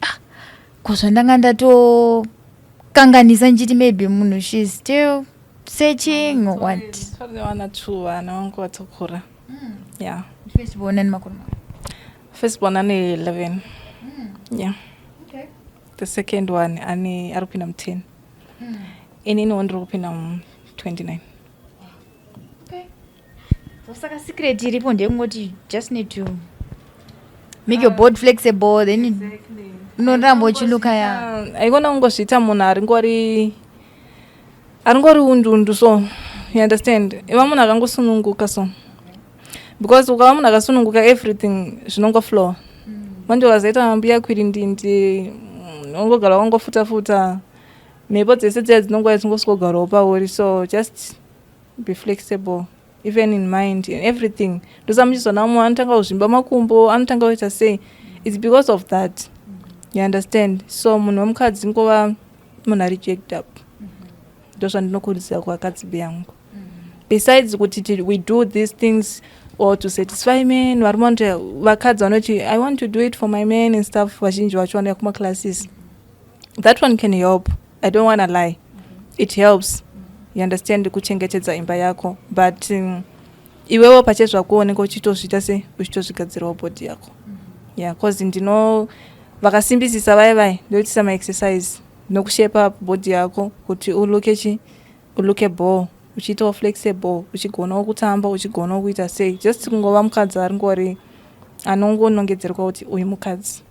kozva ndanga ndatokanganisa nchiti maybe munhu she's still searching or what vana 2 vana vangu vatokura yeah firstborn and makuru firstborn ane 11 yeah okay the second one ari kupinda mu10 inini ndiri kupinda mu29 okay so saka secret iripo ndeyekungoti just need to make your body flexible then unoramba uchiluka aikona kungozviita munhu aringori undundu so you understand iva munhu akangosununguka so because ukava munhu akasununguka everything zvinongoflow manje ukazoita mambuya kwirindindi ungogara wangofuta mhepo dzese dziya dzinongova dzingoswogarawo pauri so just be flexible even in mind and everything ndosamuchizona mumwe anotanga kuzvimba makumbo anotanga kuita sei it's because of that. You understand? So munhu wemukadzi ngova munhu reject up. Ndozvandinokurudzira kuvakadzi veyangu. Besides kuti we do these things or to satisfy men, varume vakadzi vanoti I want to do it for my men and stuff, vazhinji vacho vanoya kumaclasses. That one can help. I don't want to lie. It helps. You understand, kuchengetedza imba yako, but iwewo pachezvako unenge uchitozviita se uchitozvigadzirawo body yako. Yeah, cause vakasimbisisa vai ndoitisa ma-exercise nokushape up body yako kuti uluke ball, uchiitawo flexible, uchigonawo kutamba, uchigonawo kuita sei, just kungova mukadzi ari ngori anongonongedzerwa kuti uyu mukadzi.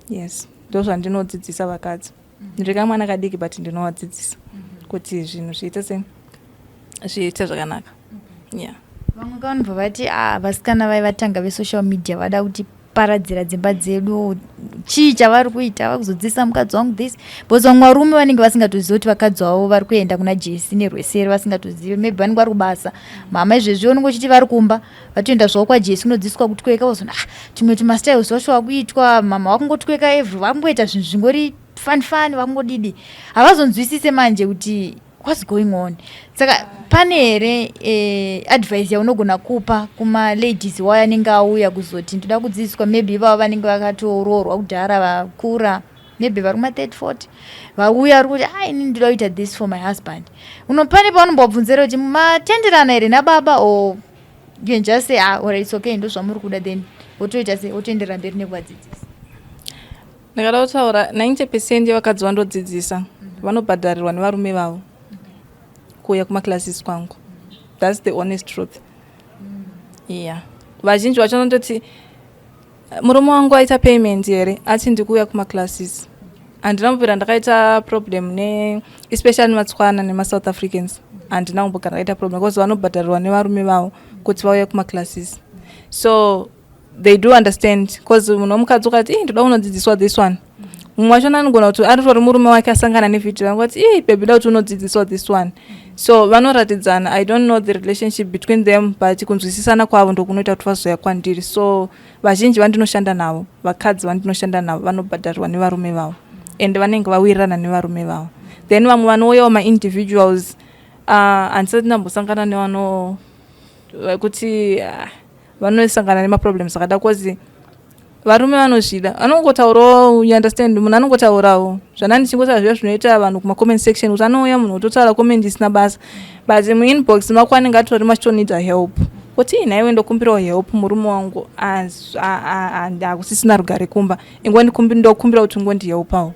Yes, ndozvandinodzidzisa vakadzi. Ndiri kamwana kadiki but ndinovadzidzisa kuti zvinhu zviite sei, zviite zvakanaka. Yeah. Vamwe vanobva vati vasikana vai vatanga vesocial media vada kuti paradzira dzimba dzedu, chii chavari kuita, vakuzodzisa mukadzi wangu this, because vamwe varume vanenge vasingatozivi kuti vakadzi wavo vari kuenda kuna Jessy nerweseri, vasingatozivi, maybe vanenge vari kubasa. Mama izvezvi unenge uchiti vari kumba vatoenda zvavo kwaJessy kunodzidziswa kutweka, wazona tumwe tumastyle zvoshowa kuitwa, mama wakungotweka every, vakungoita zvinhu zvingori fani vakungodidi, havazonzwisise manje kuti what's going on. Saka pane here advice yaunogona kupa kuma ladies waya anenge auya kuzoti ndoda kudzidziswa, maybe ivavo vanenge vakatoroorwa kudhara vakura, maybe vari kuma 30-40 vauya vari kuti ini ndoda kuita this for my husband. Pane paunombobvunzera kuti matenderana here nababa, or you can just say alright, it's okay, ndo zvamuri kuda, then wotoita sei, wotoendera mberi nekuvadzidzisa. Ndakada kutaura 90% yevakadzi vandodzidzisa vanobhadharirwa nevarume vavo kuuya kumaclasses kwangu. That's the honest truth. Yeah, vazhinji vacho vanototi murume wangu aita payment here ati ndikuuya kumaclasses. Handinambopera ndakaita problem especially matswana nemasouth Africans, handinambopera ndakaita problem because vanobhadharirwa nevarume vavo kuti vauye kumaclasses. So they do understand, because munhu womukadzi ukati ndoda kunodzidziswa this one, mumwe wacho anogona kuti aritori murume wake asangana nevhidhiyo angoti baby, da kuti unodzidziswa this one. So vanoratidzana. I don't know the relationship between them, but kunzwisisana kwavo ndokunoita kuti vazoya kwandiri. So vazhinji vandinoshanda navo, vakadzi vandinoshanda navo vanobhadharirwa nevarume vavo and vanenge vawirirana nevarume vavo. Then vamwe vanouyawo ma-individuals, handisati ndambosangana nevano kuti vanosangana nemaproblems akada, because varume vanozvida, anongotaurawo, you understand, munhu anongotaurawo zvana ndichingotaura zviya zvinoita vanhu kuma-comment section, kuti anouya munhu ototaura comment isina basa, but muinbox mako anenge atori machitoneedza help, kuti nhaiwe ndokumbirawo help, murume wangu hakusisina rugare kumba, ndokumbira kuti ngondihelpawo,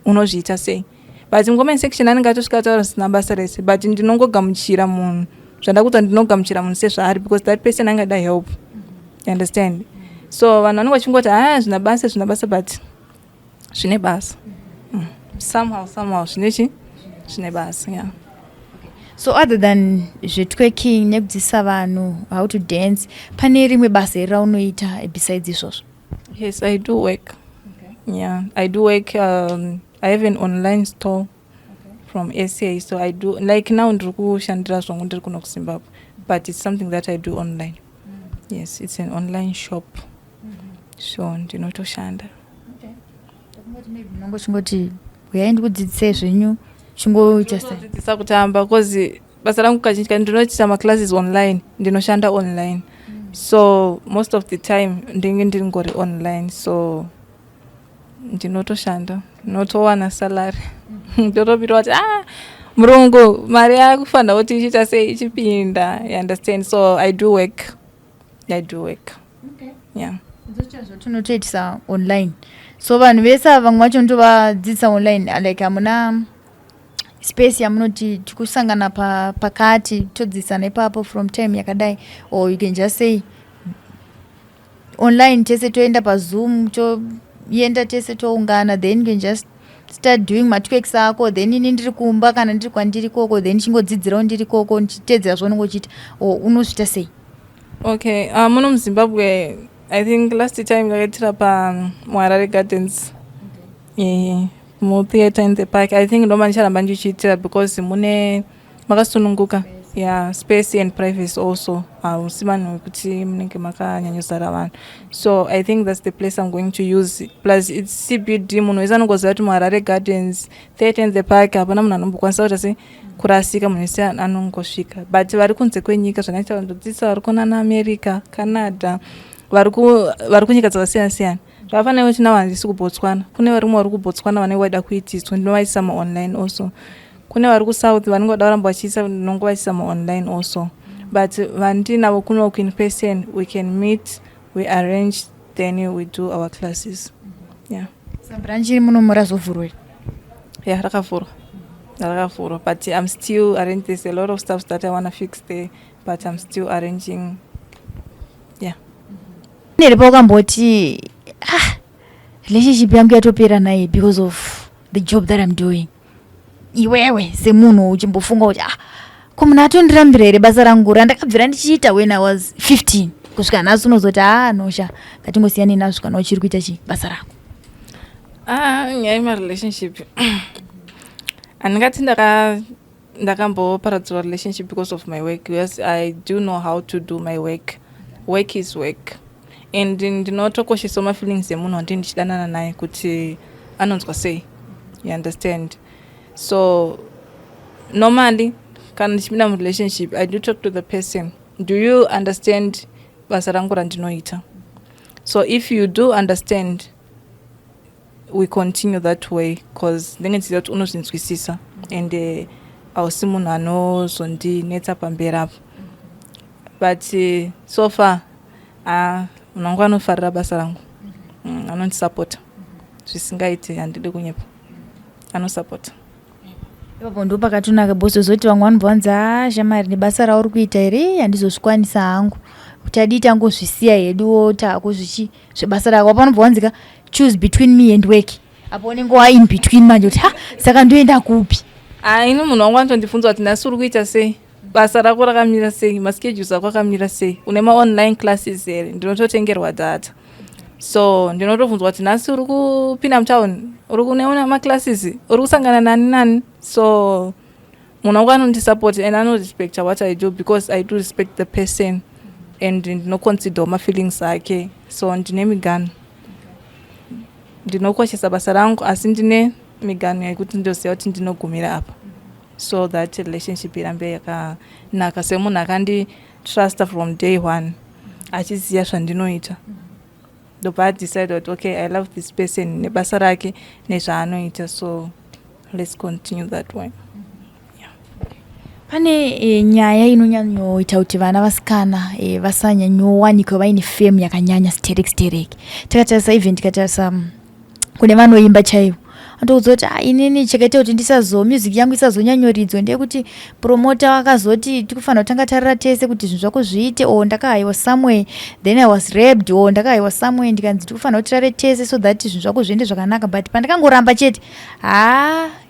unozviita sei. But mucomment section anenge atosvika ataura zvisina basa rese, but ndinongogamuchira munhu zvanda kuti ndinogamuchira munhu sezvaari, because that person angada help. You understand? So vanhu vanenge vachingoti zvina basa, but zvine basa. Somehow zvine basa. Yeah. So other than twerking nekudzidzisa vanhu how to dance, pane rimwe basa here raunoita besides izvozvo? Yes, I do work. Okay. Yeah, I do work. I have an online store from SA, so I do, like now ndiri kushandira zvangu ndiri kuno kuZimbabwe, but it's something that I do online. Yes, it's an online shop. So ndinotoshanda. Chingoti uyai ndikudzidzise zvenyu, chingoita sei? Ndinodzidzisa kutamba, because basa rangu kazhinji ndinochita maclasses online, ndinoshanda online. So most of the time ndiri ngori online, so ndinotoshanda, ndinotowana salary. Ndotobirwa kuti murungu mari yakufanira kuti ichiita sei ichipinda. You understand? So I do work. Okay. Yeah. Zvotinotoitisa online. So vanhu vese vamwe vacho ndovadzidzisa online, like hamuna space yamunoti tikusangana pakati todzidzisana ipapo from time yakadai, or you can just say online tese toenda paZoom, toenda tese toungana, then you can just start doing matwerks ako, then ini ndiri kumba kana ndiri kwandiri koko, then chingodzidzirawo ndiri koko ndichitedzera zvaunenge uchiita, or unozviita sei? Okay, muno muZimbabwe I think last time ndakaitira paMuharare Gardens. Okay. Mu theater in the park. I think ndo mandicharamba ndichiitira because mune makasununguka. Yes. yeah, space and privacy also usimani wekuti munenge makanyanyozara vanhu. So I think that's the place I'm going to use. Plus it's CBD, munhu wese anongoziva kuti muHarare Gardens 30 the park hapana munhu anombokwanisa kuti ase kurasika, munhu wese anongosvika. But vari kunze kwenyika zvanaita Ndinodzidzisa vari kunana America, Canada, vari kunyika dzakasiyana siyana. Zvakafanira kuti navo handisi kuBotswana, kune varimwe vari kuBotswana vane waida kuitiswa, ndinovaisa online also. Kune vari kuSouth vanenge vada kuramba vachiisa, ndinongovaisa online also. But vandinavo kuno in person, we can meet, we arrange, then we do our classes. Yeah. So branch muno murazovhurwa. Yeah, rakavhurwa. But I'm still arranging. There's a lot of stuff that I want to fix there, but I'm still arranging. Yeah. Neripo kamboti relationship yangu yatopera naye because of the job that I'm doing. Iwewe semunhu uchimbofunga kuti ko munhu atondirambira here basa rangu randakabvira ndichiita when I was 15 kusvika nhasi unozoti nosha ngatingosiyane nazvo kana uchiri kuita basa rako. Nyaya yema-relationship handingati ndakamboparadzwa relationship because of my work. Yes, I do know how to do my work. Work is work. And ndinotokoshesa mafeelings emunhu wandinenge ndichidanana naye kuti anonzwa sei. You understand? So normally kana ndichipinda mu-relationship, I do talk to the person. Do you understand basa rangu randinoita? So if you do understand, we continue that way, because ndenge ndiziva kuti unozvinzwisisa and hausi munhu anozondinetsa pamberi apo. But so far munhu wangu anofarira basa rangu, anondisapota zvisingaiti, handidi kunyepa, anosapota. Ipapo ndo pakatonaka bosi zoti vamwe vanobvanza shamari nebasa rauri kuita here handizozvikwanisa hangu kuti adii tangozvisiya heduwo tako zvebasa rako. Apa vanobvanzika choose between me and work, apo unenge wa in between manje kuti saka ndoenda kupi. Ini munhu wangu anotondifunza kuti nhasi uri kuita sei, basa rako rakamira sei, maschedules ako akamira sei, une ma-online classes here, ndinototengerwa data. So ndinotobvunzwa kuti nhasi uri kupinda mutown, uri kuneona maclasses, uri kusangana nani. So munhu wangu anondisupport and anorespect what I do, because I do respect the person and ndinoconsider ma-feelings ake. So ndine migano, ndinokoshesa basa rangu asi ndine migano yekuti ndoziva kuti ndinogumira apa, so that relationship irambe yakanaka semunhu akanditrust from day one achiziva zvandinoita. Ndobva decide that okay, I love this person nebasa rake nezvaanoita, so let's continue that way. Yeah. Pane nyaya inonyanyoita kuti vana vasikana vasanyanyowanikwa vaine fame yakanyanya stereki. Takatarisa even tikatarisa kune vanoimba chaivo, andoudza kuti inini chakaita kuti music yangu isazonyanyoridzwa ndeyekuti promota vakazoti tikufanira kutanga tarira tese kuti zvinhu zvako zviite, ndakahayiwa somewhere, then I was raped, ndakahayiwa somewhere, ndikanzi tikufanira kuti tirare tese so that zvinhu zvako zviende zvakanaka. But pandakangoramba chete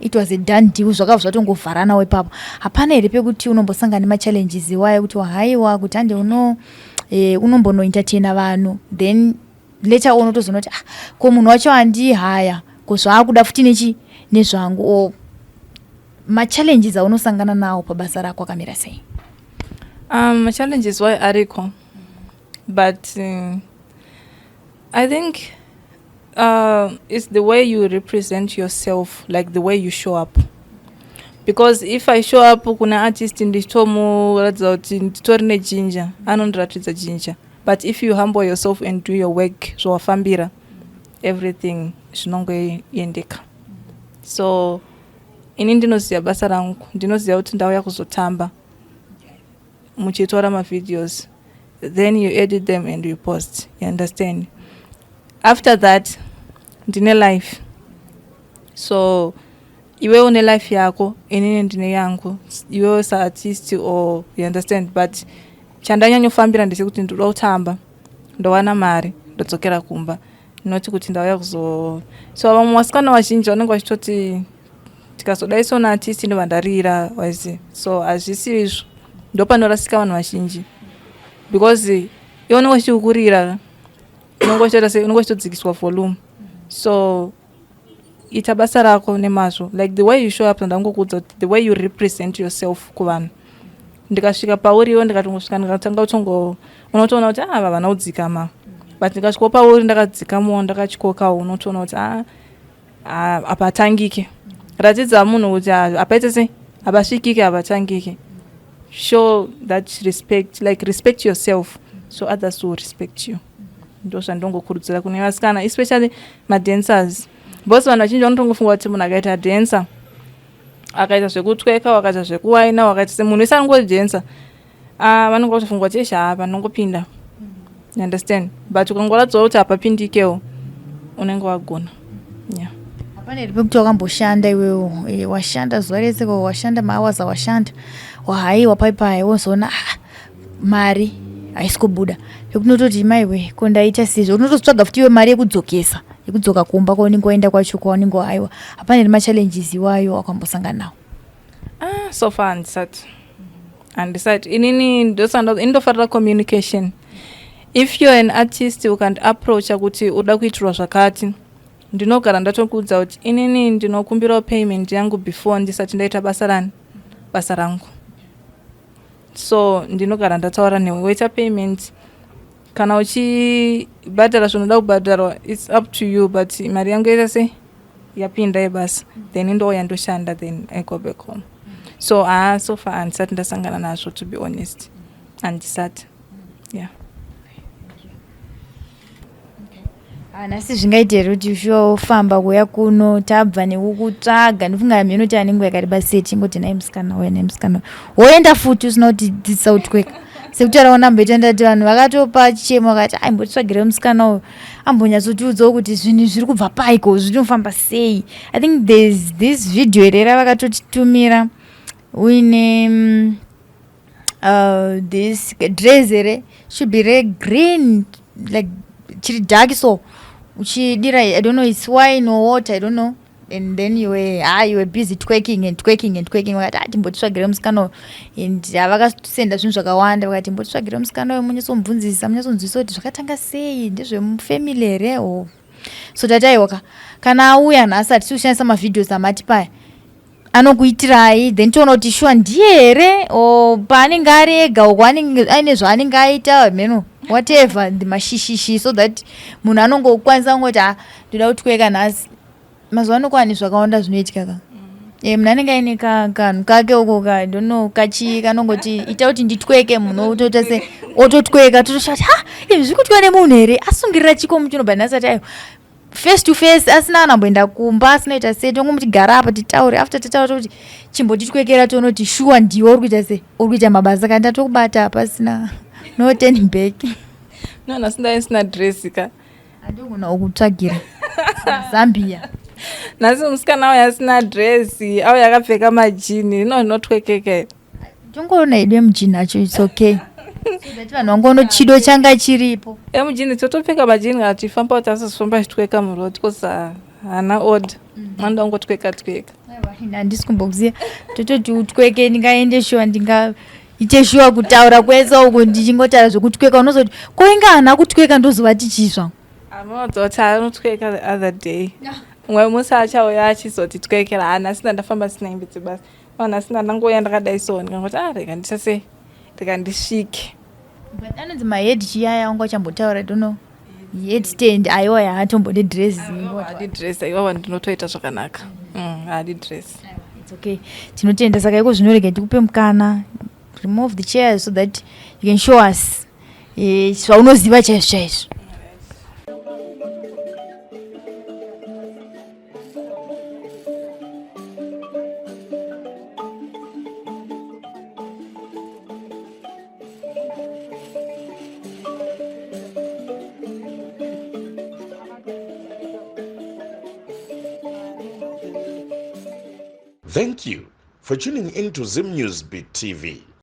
it was a done deal, zvakabva zvatongovhara nawo ipapo. Hapana here pekuti unombosangana nemachallenges iwayo kuti wahayiwa kuti hande unombonoentertaina vanhu, then later on unotozoona kuti ko munhu wacho handihaya ko zvaakuda futi nezvangu. Ma-challenges aunosangana nawo pabasa rako akamira sei? Ma-challenges why ariko, but I think it's the way you represent yourself, like the way you show up. Because if I show up kuna artist ndichitomuratidza kuti nditori nejinja, anondiratidza jinja. But if you humble yourself and do your work zvawafambira, everything zvinongoendeka. So ini ndinoziva basa rangu, ndinoziva kuti ndauya kuzotamba, muchitora ma-videos, then you edit them and you post, you understand? After that ndine life, so iwe une life yako, inini ndine yangu, iwe sa-artist, or you understand? But chandanyanyofambira ndechekuti ndoda kutamba, ndowana mari, ndodzokera kumba, noti kuti ndauya so vamwe vasikana vazhinji vanenge vachitoti tikazodaisawo naartist ndobva ndarira wazi. So hazvisi izvo, ndopanorasika vanhu vazhinji, because iwe unenge uchikukurira, unenge uchitodzikiswa volume. So ita basa rako nemazvo, like the way you show up, ndangokuudza kuti the way you represent yourself kuvanhu ndikasvika pauriwo ndikatongosvika ndikatanga unotoona kuti ava vana udzikama but ndikasvikawo pauri ndakadzikamowo ndakatyokawo unotoona kuti apatangike ratidza munhu kuti apaite sei apasvikike apatangike. Show that respect, like respect yourself so others will respect you. Ndo zvandongokurudzira kune vasikana especially madancers because vanhu vazhinji vanotongofunga kuti munhu akaita dancer akaita zvekutweka wakaita zvekuwaina wakaita semunhu wese anongodhensa vanongotofunga kuti esha panongopinda, you understand, but ukangoratidzawo kuti hapapindikewo unenge wagona. Yeah. Hapana pekuti wakamboshanda iwewo washanda zuva rese ko washanda mahours awashanda wahaiwa paipai wozoona mari haisi kubuda pekunototi maiwe ko ndaita sizvo unototsvaga futi iwe mari yekudzokesa yekudzoka kumba kwaunenge waenda kwacho kwaunenge wahaiwa. hapana machallenges iwayo wakambosangana nawo? So far handisati inini ndofanira communication. If you're an artist you can approach kuti uda kuitirwa zvakati, ndinogara ndatokuudza kuti inini ndinokumbirawo payment yangu before ndisati ndaita basa rangu. So ndinogara ndataura newe waita payment, kana uchibhadhara zvinoda kubhadharwa it's up to you, but mari yangu yaita sei yapinda yebasa then ndouya ndoshanda then I go back home. So so far handisati ndasangana nazvo, to be honest, handisati. Yeah. Nasi zvingaitira kuti ushofamba kuya kuno tabva nekukutsvaga ndifunga minoti anenge yakareba seti ngoti nai musikana uya nemusikana woenda futi usina kutidzidzisa kutweka sekuti araona mboitenda ti vanhu vakatopa chichemo vakati aimbotsvagire musikana uyu ambonyatsotiudzawo kuti zvinhu zviri kubva paiko zvinofamba sei. I think there's this video rera vakatotitumira uine this dress here should be red green like chiri dark so uchidira I don't know it's wine or water I don't know, and then you were busy twerking vakati timbotsvagire musikana and havakasenda zvinhu zvakawanda vakati timbotsvagire musikana munyatsomubvunzisa kuti zvakatanga sei ndezvemufamily here o so tataiwaka kana auya nhasi hatisi kushandisa mavhidhios amati paya anokuitirai then toona kuti shuwa ndiye here o paanenge ari ega uko aine zvaanenge aita meno whatever mashishishi so that munhu anongokwanisa ngoti ndoda kutweka nhasi. mazuva ano kwani zvakawanda zvinoitika ka munhu anenge aine kanhu kake uko ka dono kanongoti ita kuti nditweke munhu otoita se ototweka totoshati izvi zviri kutweka nemunhu here asungirira chiko muchinobva nhasi ati face to face asina anamboenda kumba asinoita se tongomuti gara apa titaure after tataura kuti chimbotitwekera toona kuti shuwa ndiwe uri kuita se uri kuita mabasa kandi atokubata pasina no turning back. No nasinda isina dress ka andogona ukutsvagira Zambia nasi musikana uya asina dress au yakapfeka majini zvinotwekeka tongoona idwe mujini acho it's okay that vanhu vangono chido changa chiripo emujini totopfeka majini kana tifamba kuti asizofamba chitweka muroti because hana order anoda kungotweka handisi kumbokuziva tototi utweke ndingaende shuwa ndingaite shuwa kutaura kwese uko ndichingotaura zvekutweka unozoti koinga hana kutweka ndozova tichizva anodzoti anotweka the other day mwe musi achauya achizotitwekera hanasina ndafamba sina hembe dzebasa vanhasina ndangoya ndakadai so ndikangoti rega ndisase rega ndisvike but anonzi mahead chiyaya wanga uchambotaura dono head stand aiwa yaatombode dress hadi dress aiwa ndinotoita zvakanaka hadi dress it's okay tinotenda saka iko zvinorega ndikupe mukana remove the chairs so that you can show us zvaunoziva chaizvo chaizvo. Thank you for tuning in to Zim Newsbeat TV.